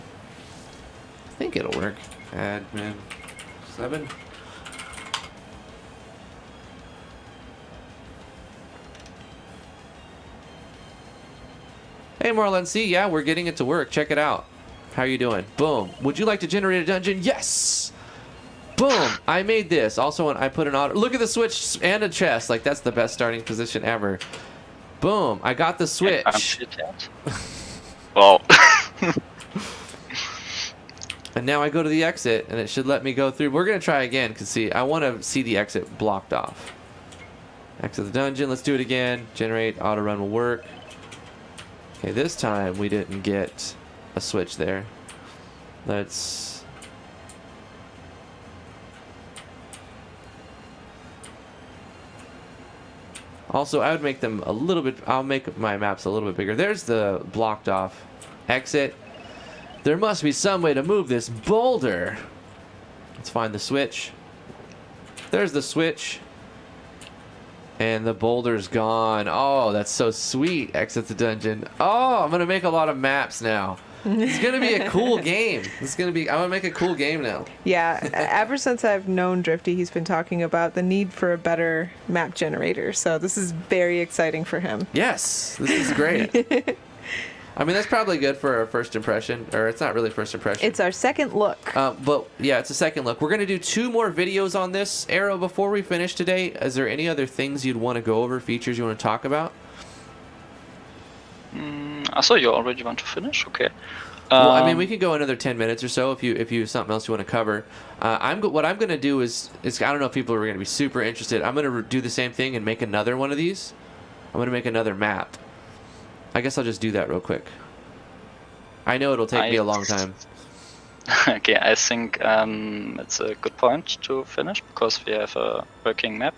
I think it'll work. Admin 7. Hey Marlon C, yeah, we're getting it to work. Check it out. How are you doing? Boom. Would you like to generate a dungeon? Yes. Boom. I made this. Also, when I put an auto, look at the switch and a chest. Like that's the best starting position ever. Boom. I got the switch. Wow. And now I go to the exit, and it should let me go through. We're going to try again, because see, I want to see the exit blocked off. Exit the dungeon. Let's do it again. Generate, auto run will work. Okay, this time we didn't get a switch there. Let's... Also, I would make them a little bit... I'll make my maps a little bit bigger. There's the blocked off exit. There must be some way to move this boulder. Let's find the switch. There's the switch. And the boulder's gone. Oh, that's so sweet. Exit the dungeon. Oh, I'm going to make a lot of maps now. It's going to be a cool game. I'm going to make a cool game now. Yeah, ever since I've known Drifty, he's been talking about the need for a better map generator. So this is very exciting for him. Yes, this is great. I mean, that's probably good for our first impression, or it's not really first impression. It's our second look. But yeah, it's a second look. We're going to do 2 more videos on this. Arrow, before we finish today, is there any other things you'd want to go over, features you want to talk about? So you already want to finish? Okay. Well, I mean, we could go another 10 minutes or so if you have something else you want to cover. What I'm going to do is I don't know if people are going to be super interested. I'm going to do the same thing and make another one of these. I'm going to make another map. I guess I'll just do that real quick. I know it'll take me a long time. Okay, I think it's a good point to finish because we have a working map.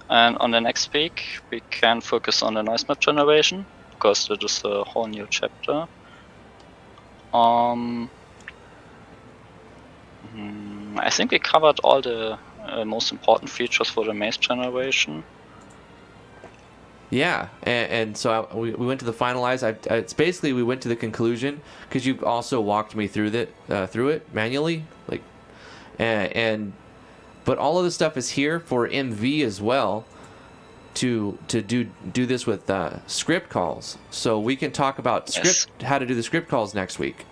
And on the next week, we can focus on the noise map generation because that is a whole new chapter. I think we covered all the most important features for the maze generation. Yeah, and so we went to the finalize. It's basically we went to the conclusion because you also walked me through it manually, like, but all of the stuff is here for MV as well to do this with script calls. So we can talk about how to do the script calls next week.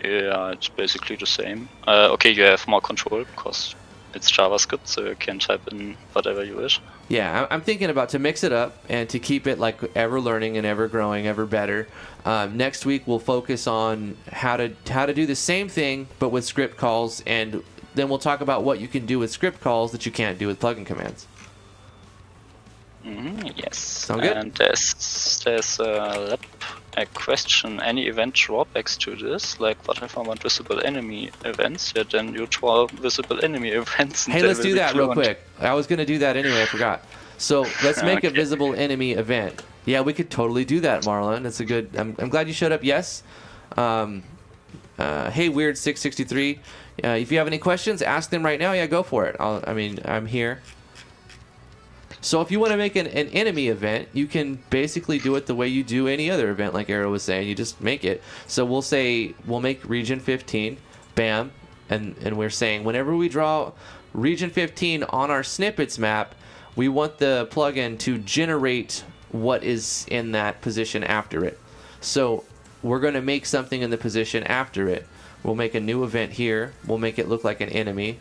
Yeah, it's basically the same. Okay, you have more control because it's JavaScript, so you can type in whatever you wish. Yeah, I'm thinking about to mix it up and to keep it like ever learning and ever growing, ever better. Next week we'll focus on how to do the same thing but with script calls, and then we'll talk about what you can do with script calls that you can't do with plugin commands. Yes. Sound good? And there's a question. Any event drawbacks to this? Like, what if I want visible enemy events? Yeah, then you draw visible enemy events. Hey, let's do that real quick. I was going to do that anyway. I forgot. So let's make a visible enemy event. Yeah, we could totally do that, Marlon. It's a good. I'm glad you showed up. Yes. Hey, Weird 663. If you have any questions, ask them right now. Yeah, go for it. I'm here. So if you want to make an enemy event, you can basically do it the way you do any other event, like Arrow was saying. You just make it. So we'll make region 15, bam, and we're saying whenever we draw region 15 on our snippets map, we want the plugin to generate what is in that position after it. So we're going to make something in the position after it. We'll make a new event here. We'll make it look like an enemy.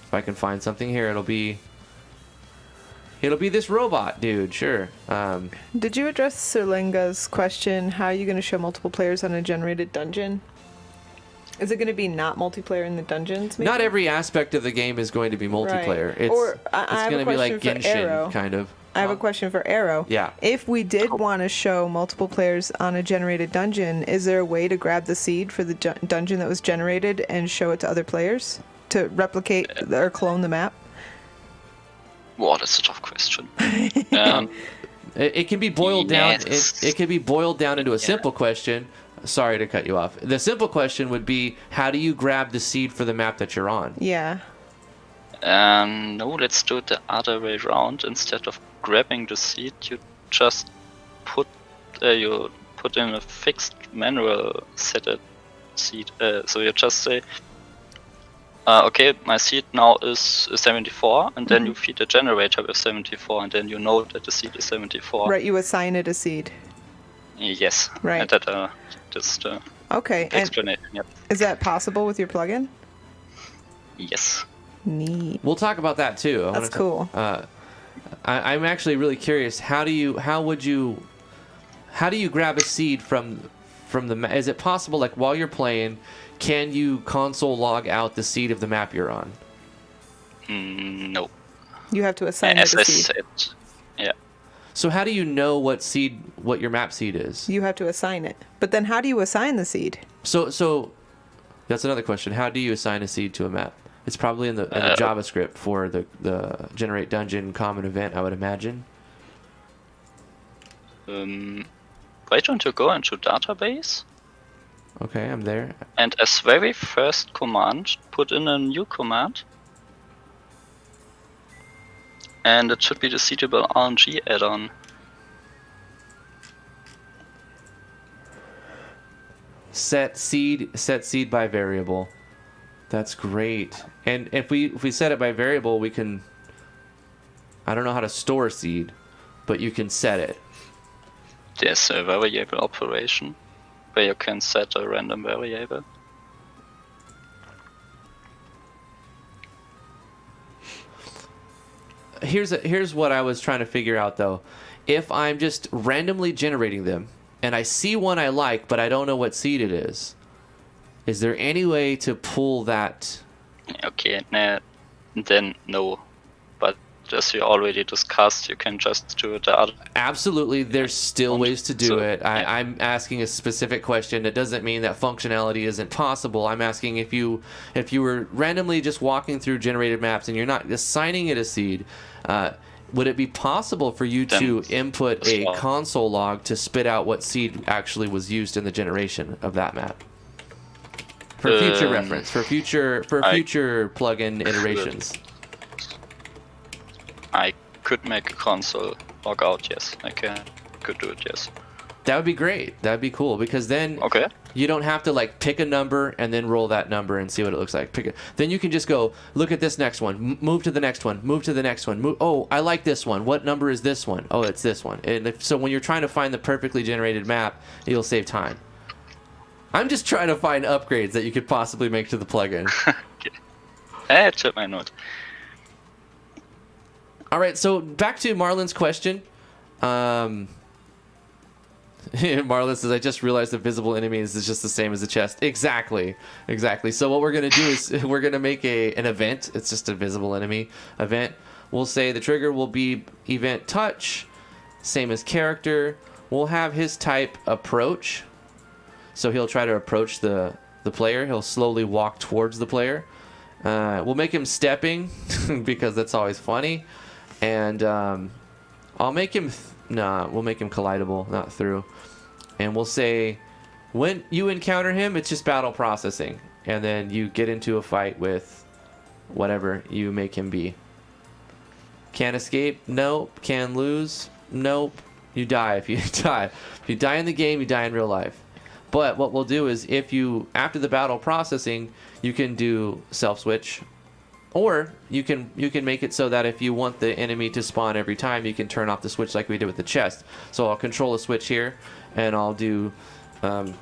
If I can find something here, it'll be this robot dude, sure. Did you address Serlinga's question, how are you going to show multiple players on a generated dungeon? Is it going to be not multiplayer in the dungeons, maybe? Not every aspect of the game is going to be multiplayer. Right. It's going to be like Genshin, kind of. I have a question for Arrow. Yeah. If we did want to show multiple players on a generated dungeon, is there a way to grab the seed for the dungeon that was generated and show it to other players to replicate or clone the map? Wow, that's a tough question. It can be boiled down. It can be boiled down into a simple question. Sorry to cut you off. The simple question would be, how do you grab the seed for the map that you're on? Yeah. No, let's do it the other way around. Instead of grabbing the seed, you just put in a fixed manual set seed. So you just say, okay, my seed now is 74, and then you feed the generator with 74, and then you know that the seed is 74. Right, you assign it a seed. Yes. Right. And that just okay. explanation. Yep. Is that possible with your plugin? Yes. Neat. We'll talk about that too. That's cool. I'm actually really curious. How do you grab a seed from the? Is it possible, like while you're playing, can you console log out the seed of the map you're on? No. You have to assign it a seed. Said, yeah. So how do you know what your map seed is? You have to assign it. But then how do you assign the seed? So that's another question. How do you assign a seed to a map? It's probably in the JavaScript for the generate dungeon common event, I would imagine. Why don't you go into database? Okay, I'm there. And as very first command, put in a new command. And it should be the seedable RNG add-on. Set seed by variable. That's great. And if we set it by variable, we can. I don't know how to store seed, but you can set it. There's a variable operation where you can set a random variable. Here's what I was trying to figure out though. If I'm just randomly generating them and I see one I like, but I don't know what seed it is there any way to pull that? Okay, then no. But as we already discussed, you can just do the other. Absolutely, there's still ways to do it. Yeah. I'm asking a specific question. It doesn't mean that functionality isn't possible. I'm asking if you were randomly just walking through generated maps and you're not assigning it a seed, would it be possible for you to input a console log to spit out what seed actually was used in the generation of that map? For future reference, for future plugin iterations. I could make a console log out, yes. I could do it, yes. That would be great. That would be cool because then you don't have to like pick a number and then roll that number and see what it looks like. Then you can just go look at this next one, move to the next one, move to the next one. Oh, I like this one. What number is this one? Oh, it's this one. And so when you're trying to find the perfectly generated map, you'll save time. I'm just trying to find upgrades that you could possibly make to the plugin. Okay. Check my note. All right, so back to Marlon's question. Marlon says, I just realized the visible enemies is just the same as the chest. Exactly. So what we're going to do is we're going to make an event. It's just a visible enemy event. We'll say the trigger will be event touch, same as character. We'll have his type approach. So he'll try to approach the player. He'll slowly walk towards the player. We'll make him stepping because that's always funny. And I'll make him... we'll make him collidable, not through. And we'll say, when you encounter him, it's just battle processing. And then you get into a fight with whatever you make him be. Can't escape? Nope. Can lose? Nope. You die if you die. If you die in the game, you die in real life. But what we'll do is after the battle processing, you can do self-switch Or you can make it so that if you want the enemy to spawn every time, you can turn off the switch like we did with the chest. So I'll control a switch here, and I'll do dungeon.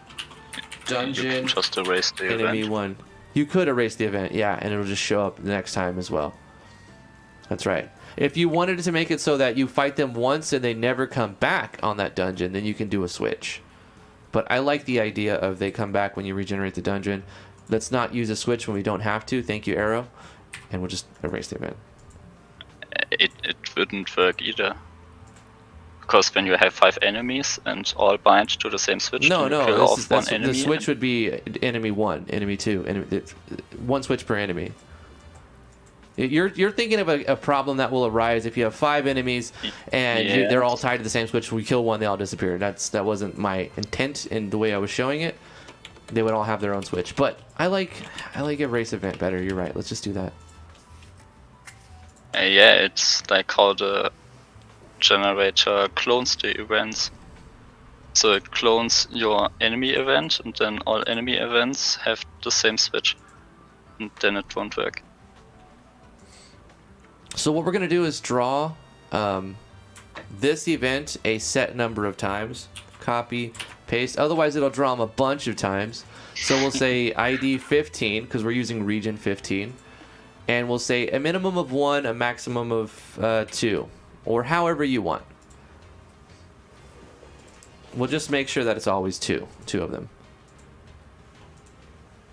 You can just erase the enemy event. 1. You could erase the event, yeah, and it'll just show up the next time as well. That's right. If you wanted to make it so that you fight them once and they never come back on that dungeon, then you can do a switch. But I like the idea of they come back when you regenerate the dungeon. Let's not use a switch when we don't have to. Thank you, Arrow. And we'll just erase the event. It wouldn't work either. Because when you have 5 enemies and all bind to the same switch, No, then no. you kill off one enemy. The switch would be enemy 1, enemy 2, one switch per enemy. You're thinking of a problem that will arise if you have 5 enemies and they're all tied to the same switch. We kill one, they all disappear. That wasn't my intent in the way I was showing it. They would all have their own switch. But I like erase event better. You're right. Let's just do that. Yeah, it's like how the generator clones the events. So it clones your enemy event, and then all enemy events have the same switch, and then it won't work. So what we're going to do is draw this event a set number of times. Copy, paste. Otherwise, it'll draw them a bunch of times. So we'll say ID 15, because we're using region 15. And we'll say a minimum of 1, a maximum of 2. Or however you want. We'll just make sure that it's always 2 of them.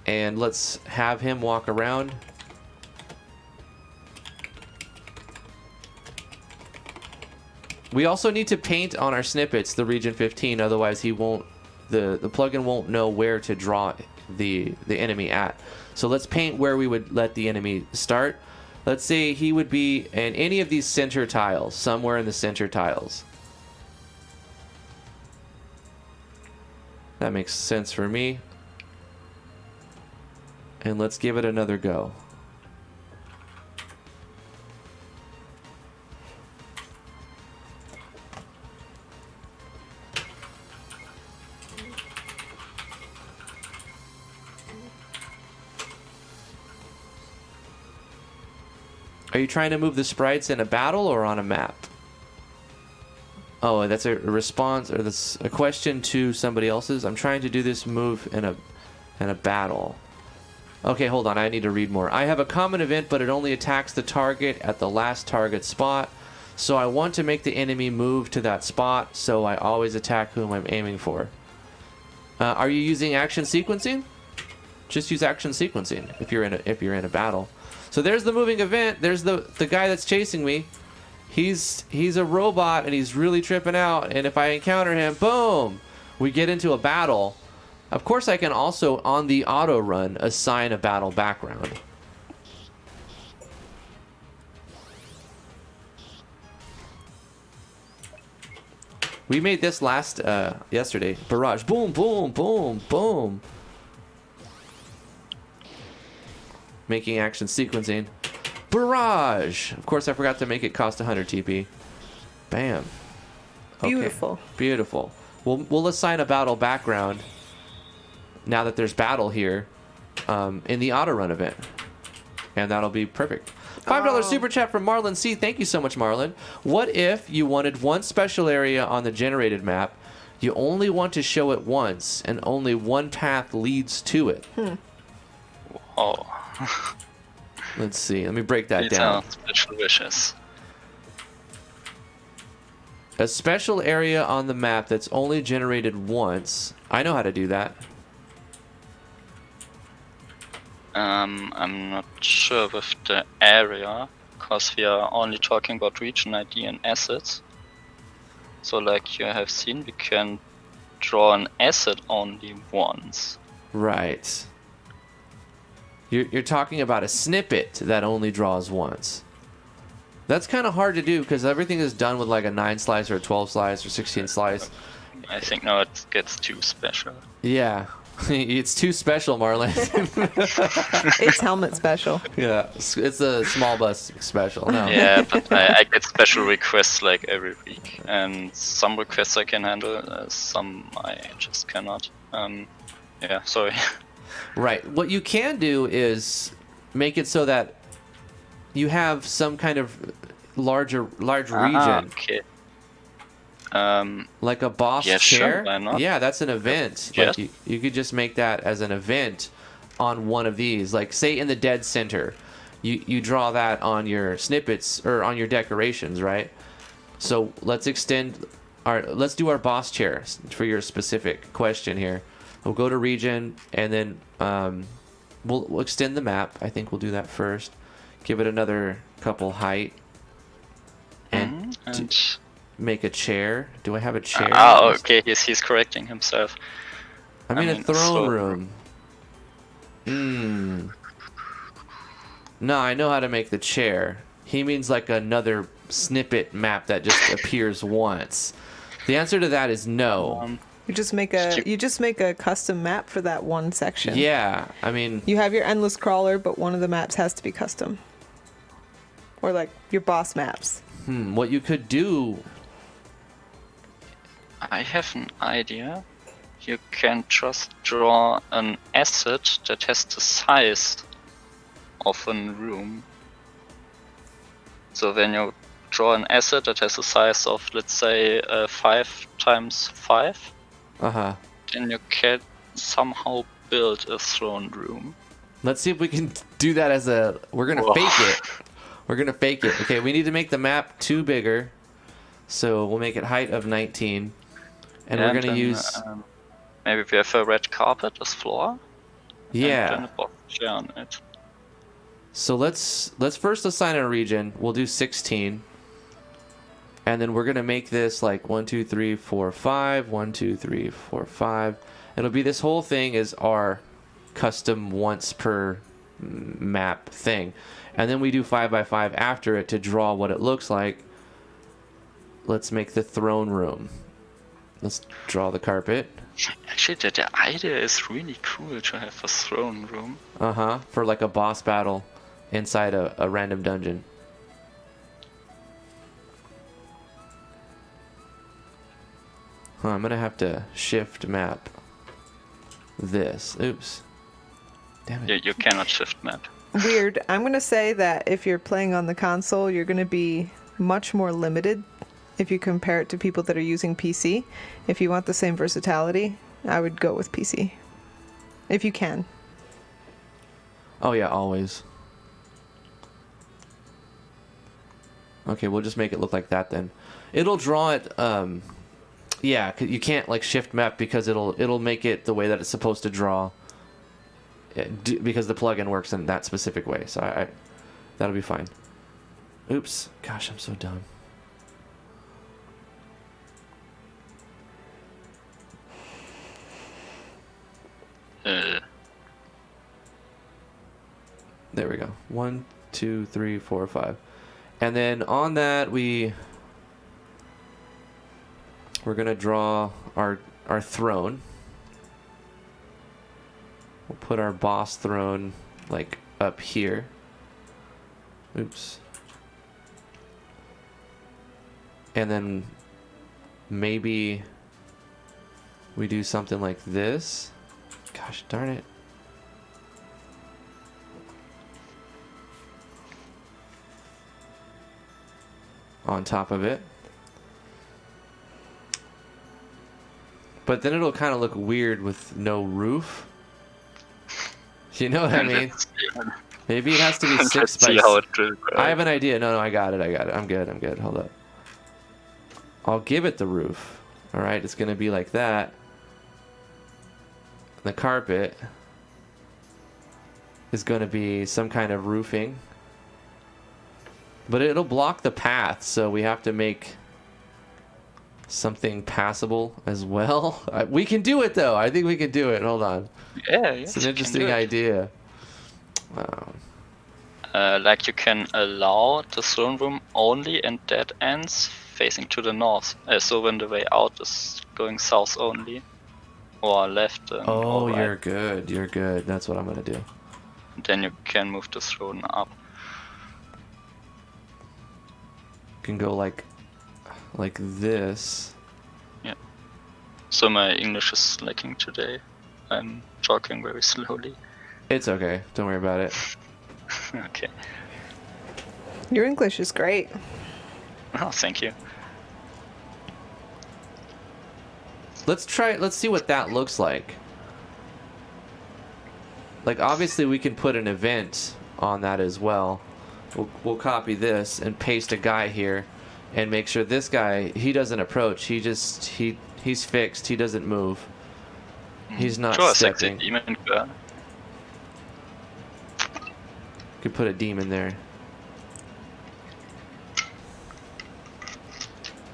And let's have him walk around. We also need to paint on our snippets the region 15, otherwise he won't, the plugin won't know where to draw the enemy at. So let's paint where we would let the enemy start. Let's say he would be in any of these center tiles, somewhere in the center tiles. That makes sense for me. And let's give it another go. Are you trying to move the sprites in a battle or on a map? Oh, that's a response, or that's a question to somebody else's. I'm trying to do this move in a battle. Okay, hold on. I need to read more. I have a common event, but it only attacks the target at the last target spot. So I want to make the enemy move to that spot, so I always attack whom I'm aiming for. Are you using action sequencing? Just use action sequencing if you're in a battle. So there's the moving event. There's the guy that's chasing me. He's a robot and he's really tripping out. And if I encounter him, boom, we get into a battle. Of course, I can also, on the auto run, assign a battle background. We made this last yesterday. Barrage. Boom, boom, boom, boom. Making action sequencing. Barrage! Of course, I forgot to make it cost 100 TP. Bam. Okay. Beautiful. Beautiful. We'll assign a battle background now that there's battle here in the auto run event. And that'll be perfect. $5 super chat from Marlon C. Thank you so much, Marlon. What if you wanted one special area on the generated map, you only want to show it once, and only one path leads to it? Oh. Let's see. Let me break that down. Special wishes. A special area on the map that's only generated once. I know how to do that. I'm not sure with the area, because we are only talking about region ID and assets. So like you have seen, we can draw an asset only once. Right. You're talking about a snippet that only draws once. That's kind of hard to do because everything is done with like a 9 slice or a 12 slice or 16 slice. I think now it gets too special. Yeah. It's too special, Marlon. It's helmet special. Yeah, it's a small bus special. No. Yeah, but I get special requests like every week, and some requests I can handle, some I just cannot. Yeah, sorry. Right. What you can do is make it so that you have some kind of large region. Okay. Like a boss yeah, chair. Sure, why not? Yeah, that's an event. Yes. Like you could just make that as an event on one of these. Like say in the dead center, you draw that on your snippets or on your decorations, right? So let's let's do our boss chair for your specific question here. We'll go to region and then we'll extend the map. I think we'll do that first. Give it another couple height and make a chair. Do I have a chair? Okay. He's correcting himself. I mean a throne room. No, I know how to make the chair. He means like another snippet map that just appears once. The answer to that is no. You just make a custom map for that one section. Yeah, I mean... You have your endless crawler, but one of the maps has to be custom. Or like your boss maps. What you could do... I have an idea. You can just draw an asset that has the size of a room. So when you draw an asset that has a size of, let's say, 5 times 5, then you can somehow build a throne room. Let's see if we can do that as a... We're going to fake it. We're going to fake it. Okay, we need to make the map 2 bigger. So we'll make it height of 19. And we're going to use... maybe we have a red carpet as floor. Yeah. And then a box chair on it. So let's first assign a region. We'll do 16. And then we're going to make this like 1, 2, 3, 4, 5. 1, 2, 3, 4, 5. It'll be this whole thing is our custom once per map thing. And then we do 5 by 5 after it to draw what it looks like. Let's make the throne room. Let's draw the carpet. Actually, the idea is really cool to have a throne room. For like a boss battle inside a random dungeon. I'm gonna have to shift map this. Oops. Damn it. You cannot shift map. Weird. I'm gonna say that if you're playing on the console, you're gonna be much more limited if you compare it to people that are using PC. If you want the same versatility, I would go with PC. If you can. Oh yeah, always. Okay, we'll just make it look like that then. It'll draw it, yeah, you can't like shift map because it'll make it the way that it's supposed to draw. Because the plugin works in that specific way, so that'll be fine. Oops, gosh, I'm so dumb. There we go. 1, 2, 3, 4, 5. And then on that we're gonna draw our throne. We'll put our boss throne like up here. Oops. And then maybe we do something like this. Gosh darn it. On top of it. But then it'll kind of look weird with no roof. You know what I mean? Maybe it has to be 6 by 6. I have an idea. No, I got it. I'm good. Hold up. I'll give it the roof. Alright, it's going to be like that. The carpet is going to be some kind of roofing. But it'll block the path, so we have to make something passable as well. We can do it, though. I think we can do it. Hold on. Yeah, it's an interesting idea. Like you can allow the throne room only in dead ends facing to the north. So when the way out is going south only, or left. Oh, or right. You're good. You're good. That's what I'm gonna do. Then you can move the throne up. Can go like this. Yeah. So my English is lacking today. I'm talking very slowly. It's okay. Don't worry about it. Okay. Your English is great. Oh, thank you. Let's see what that looks like. Like, obviously we can put an event on that as well. We'll copy this and paste a guy here and make sure this guy, he doesn't approach. He's fixed. He doesn't move. He's not stepping. Could put a demon there.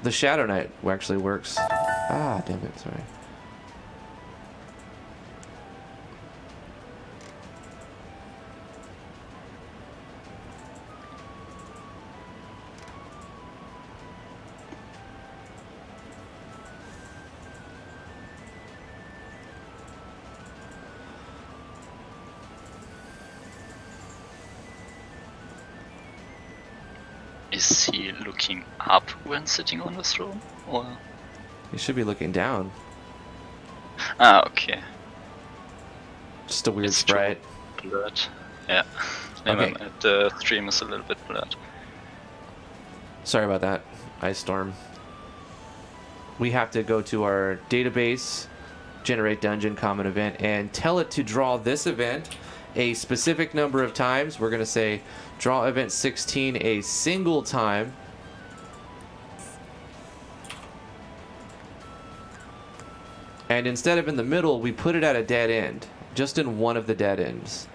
The Shadow Knight actually works. Ah, damn it, sorry. Is he looking up when sitting on the throne, or? He should be looking down. Ah, okay. Just a weird sprite. Blurred. Yeah. Okay. The stream is a little bit blurred. Sorry about that, Ice Storm. We have to go to our database, generate dungeon common event, and tell it to draw this event a specific number of times. We're going to say draw event 16 a single time. And instead of in the middle, we put it at a dead end, just in one of the dead ends.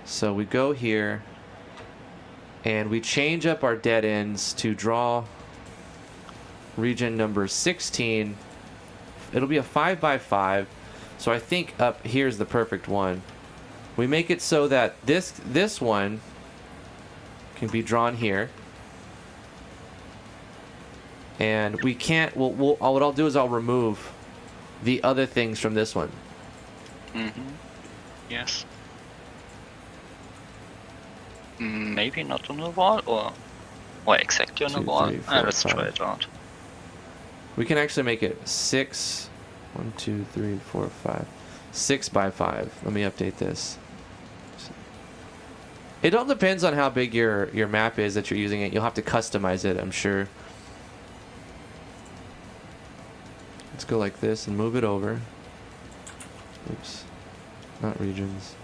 So we go here and we change up our dead ends to draw region number 16. It'll be a 5x5. So I think up here's the perfect one. We make it so that this one can be drawn here. And we can't, what I'll do is I'll remove the other things from this one. Mm-hmm. Yes. Maybe not on the wall, or exactly on the wall. 3, 4, Let's 5. try it out. We can actually make it 6. 1, 2, 3, 4, 5. 6x5. Let me update this. It all depends on how big your map is that you're using it. You'll have to customize it, I'm sure. Let's go like this and move it over. Oops. Not regions.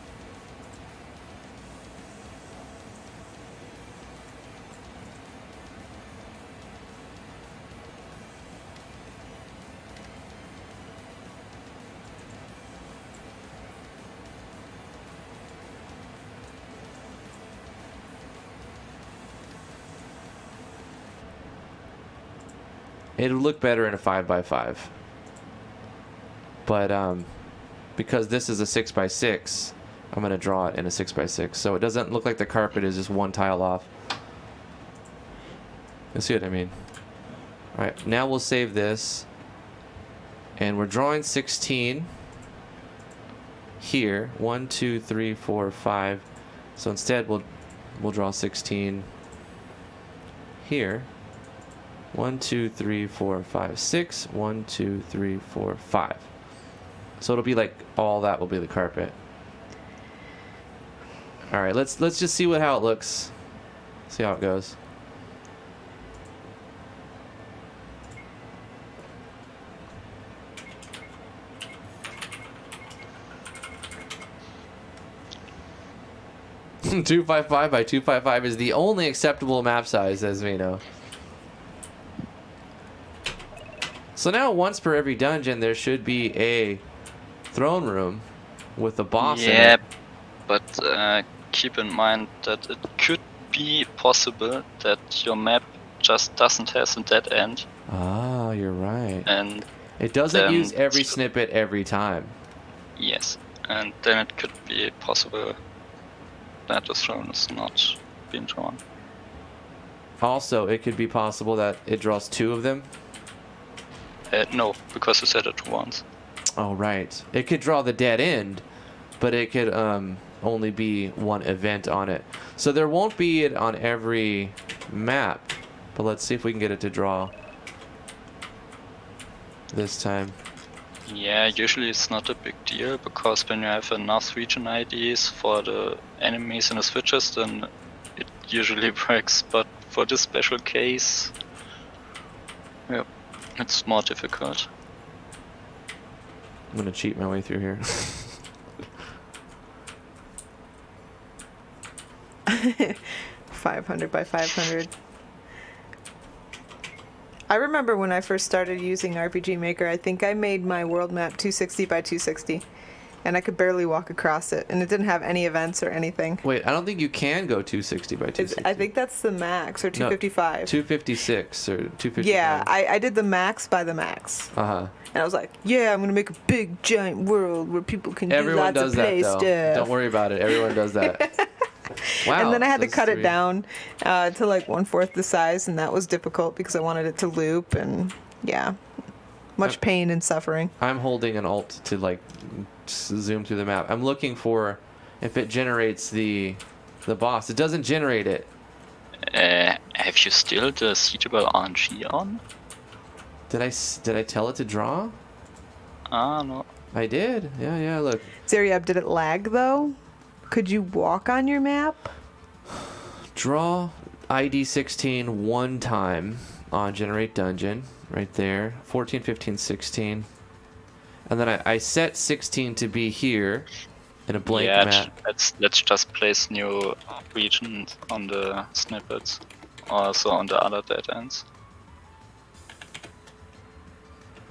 It'll look better in a 5x5. But because this is a 6x6, I'm going to draw it in a 6x6. So it doesn't look like the carpet is just one tile off. You see what I mean? Alright, now we'll save this. And we're drawing 16 here. 1, 2, 3, 4, 5. So instead we'll draw 16 here. 1, 2, 3, 4, 5, 6. 1, 2, 3, 4, 5. So it'll be like all that will be the carpet. All right, let's just see how it looks. See how it goes. .255 by 255 is the only acceptable map size, as we know. So now once per every dungeon there should be a throne room with a boss in it. But keep in mind that it could be possible that your map just doesn't have a dead end. Ah, you're right. And it doesn't use every snippet every time. Yes, and then it could be possible that the throne is not being drawn. Also, it could be possible that it draws 2 of them. No, because you said it once. Oh, right. It could draw the dead end, but it could only be one event on it. So there won't be it on every map, but let's see if we can get it to draw this time. Yeah, usually it's not a big deal, because when you have enough region IDs for the enemies in the switches, then it usually works, but for this special case, yeah, it's more difficult. I'm gonna cheat my way through here. 500 by 500. I remember when I first started using RPG Maker, I think I made my world map 260 by 260. And I could barely walk across it. And it didn't have any events or anything. Wait, I don't think you can go 260 by 260. I think that's the max, or 255. No, 256 or 255. Yeah, I did the max by the max. Uh-huh. And I was like, yeah, I'm going to make a big, giant world where people can do lots of play stuff. Don't worry about it. Everyone does that. Wow. And then I had to cut it down to like 1/4 the size, and that was difficult because I wanted it to loop, and yeah, much pain and suffering. I'm holding an alt to like zoom through the map. I'm looking for if it generates the boss. It doesn't generate it. Have you still the suitable RNG on? Did I tell it to draw? No. I did. Yeah, look. Zeriab, did it lag though? Could you walk on your map? Draw ID 16 one time on generate dungeon right there. 14, 15, 16. And then I set 16 to be here in a blank map. Let's just place new regions on the snippets, also on the other dead ends.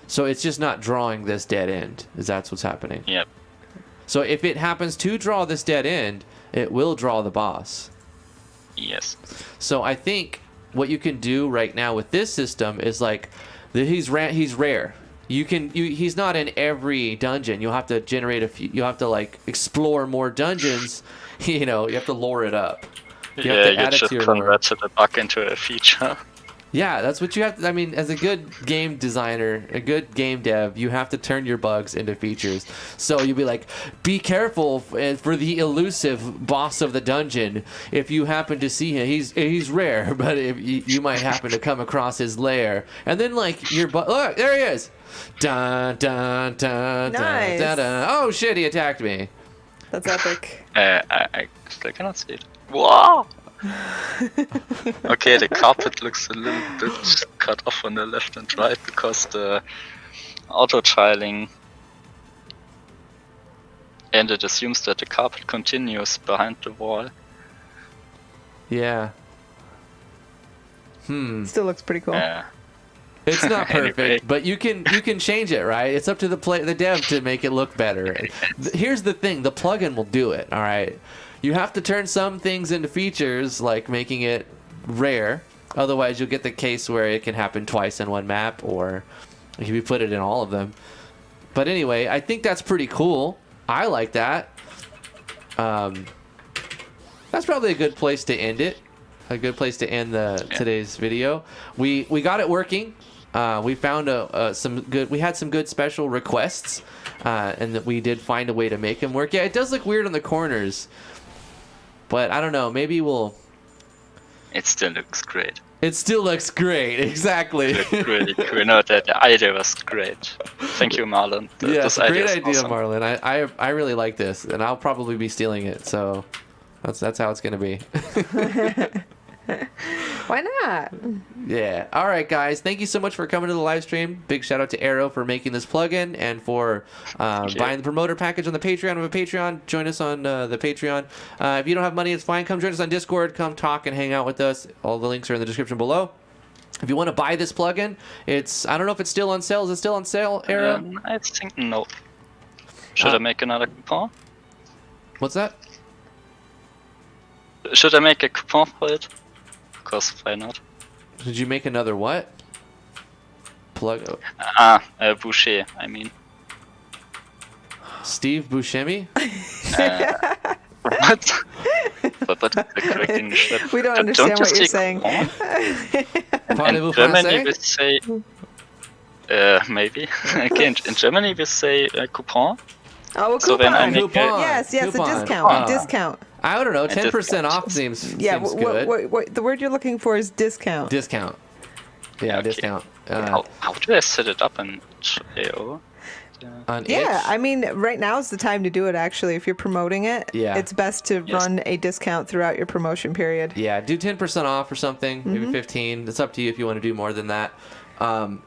So it's just not drawing this dead end. Is that what's happening? Yep. So if it happens to draw this dead end, it will draw the boss. Yes. So I think what you can do right now with this system is like, he's rare. He's not in every dungeon. You'll have to generate a few. You have to like explore more dungeons. You have to lore it up. You just converted a bug into a feature. Yeah, that's what you have to. I mean, as a good game designer, a good game dev, you have to turn your bugs into features. So you'll be like, be careful for the elusive boss of the dungeon. If you happen to see him, he's rare, but if you might happen to come across his lair, and then like look, there he is. Dun dun dun nice. Dun dun. Oh shit, he attacked me. That's epic. I still cannot see it. Wow. Okay, the carpet looks a little bit cut off on the left and right because the auto tiling, and it assumes that the carpet continues behind the wall. Yeah. Still looks pretty cool. Yeah. It's not perfect, Anyway. but you can change it, right? It's up to the dev to make it look better. Here's the thing: the plugin will do it. All right. You have to turn some things into features, like making it rare. Otherwise, you'll get the case where it can happen twice in one map, or if you put it in all of them. But anyway, I think that's pretty cool. I like that. That's probably a good place to end it. A good place to end today's video. We got it working. We found we had some good special requests, and that we did find a way to make them work. Yeah, it does look weird on the corners. But I don't know, maybe we'll... It still looks great. It still looks great, exactly. It looked really cool. No, the idea was great. Thank you, Marlon. It's a great idea, awesome. Marlon. I really like this, and I'll probably be stealing it, so that's how it's going to be. Why not? Yeah. All right, guys. Thank you so much for coming to the live stream. Big shout out to Aero for making this plugin and for buying the promoter package on the Patreon. We have a Patreon. Join us on the Patreon. If you don't have money, it's fine. Come join us on Discord. Come talk and hang out with us. All the links are in the description below. If you want to buy this plugin, I don't know if it's still on sale. Is it still on sale, Aero? I think no. Should I make another coupon? What's that? Should I make a coupon for it? Because why not? Did you make another what? Boucher, I mean. Steve Buscemi? What? But the correct English. We don't understand what you're saying. In Germany we say... maybe. Okay, in Germany we say coupon. Oh, a coupon. So then I make coupon. Yes, Coupon. a discount. Discount. I don't know. 10% off seems good. What the word you're looking for is discount. Discount. Yeah, Okay. discount. How do I set it up in AO? Yeah, I mean, right now is the time to do it, actually. If you're promoting it, it's best to run a discount throughout your promotion period. Yeah, do 10% off or something, maybe 15. It's up to you if you want to do more than that.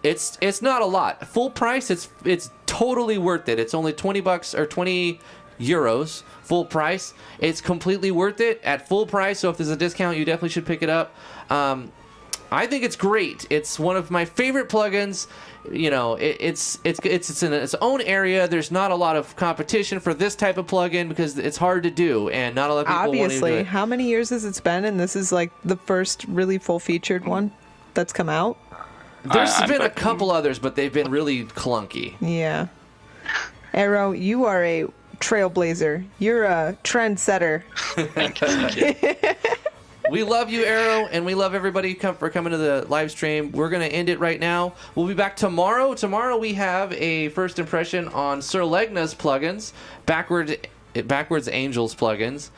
It's not a lot. Full price, it's totally worth it. It's only $20 or 20 euros full price. It's completely worth it at full price, so if there's a discount, you definitely should pick it up. I think it's great. It's one of my favorite plugins. You know, it's in its own area. There's not a lot of competition for this type of plugin because it's hard to do, and not a lot of people Obviously, want to do it. How many years has it been? And this is like the first really full-featured one that's come out. There's been a couple others, but they've been really clunky. Yeah. Aero, you are a trailblazer. You're a trendsetter. Thank you. We love you, Aero, and we love everybody for coming to the live stream. We're going to end it right now. We'll be back tomorrow. Tomorrow we have a first impression on Sir Legna's plugins, Backwards Angels plugins.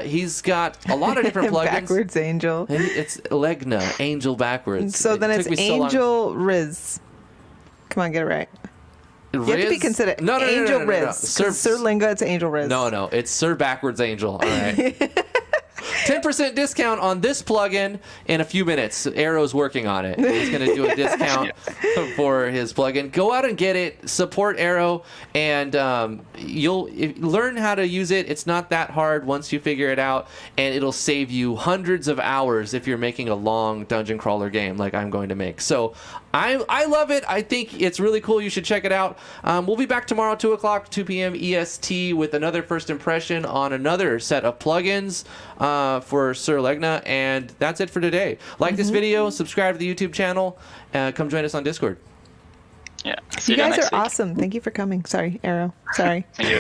He's got a lot of different plugins. Backwards Angel. It's Legna, Angel backwards. So then it's Angel Riz. Come on, get it right. You have to be considerate. No, Angel no. Riz. Sir Linga, it's Angel Riz. No, it's Sir Backwards Angel. All right. 10% discount on this plugin in a few minutes. Aero's working on it. He's going to do a discount for his plugin. Go out and get it. Support Aero, and you'll learn how to use it. It's not that hard once you figure it out, and it'll save you hundreds of hours if you're making a long dungeon crawler game like I'm going to make. So I love it. I think it's really cool. You should check it out. We'll be back tomorrow, 2 o'clock, 2 p.m. EST, with another first impression on another set of plugins for Sir Legna. And that's it for today. Like this video, subscribe to the YouTube channel, come join us on Discord. Yeah. See you guys next are week. awesome. Thank you for coming. Sorry, Aero. Sorry. Thank you.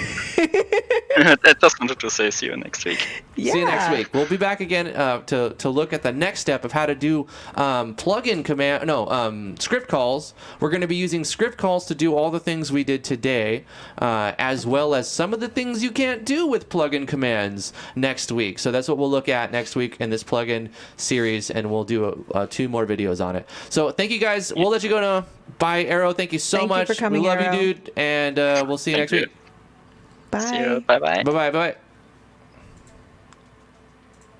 I just wanted to say see you next week. Yeah. See you next week. We'll be back again to look at the next step of how to do script calls. We're going to be using script calls to do all the things we did today, as well as some of the things you can't do with plugin commands next week. So that's what we'll look at next week in this plugin series, and we'll do 2 more videos on it. So thank you guys. We'll let you go now. Bye, Aero. Thank you so much. Thank you for coming, we love Aero. you, dude. And we'll see you next week. Bye. See you. Bye-bye. Bye-bye. Bye-bye.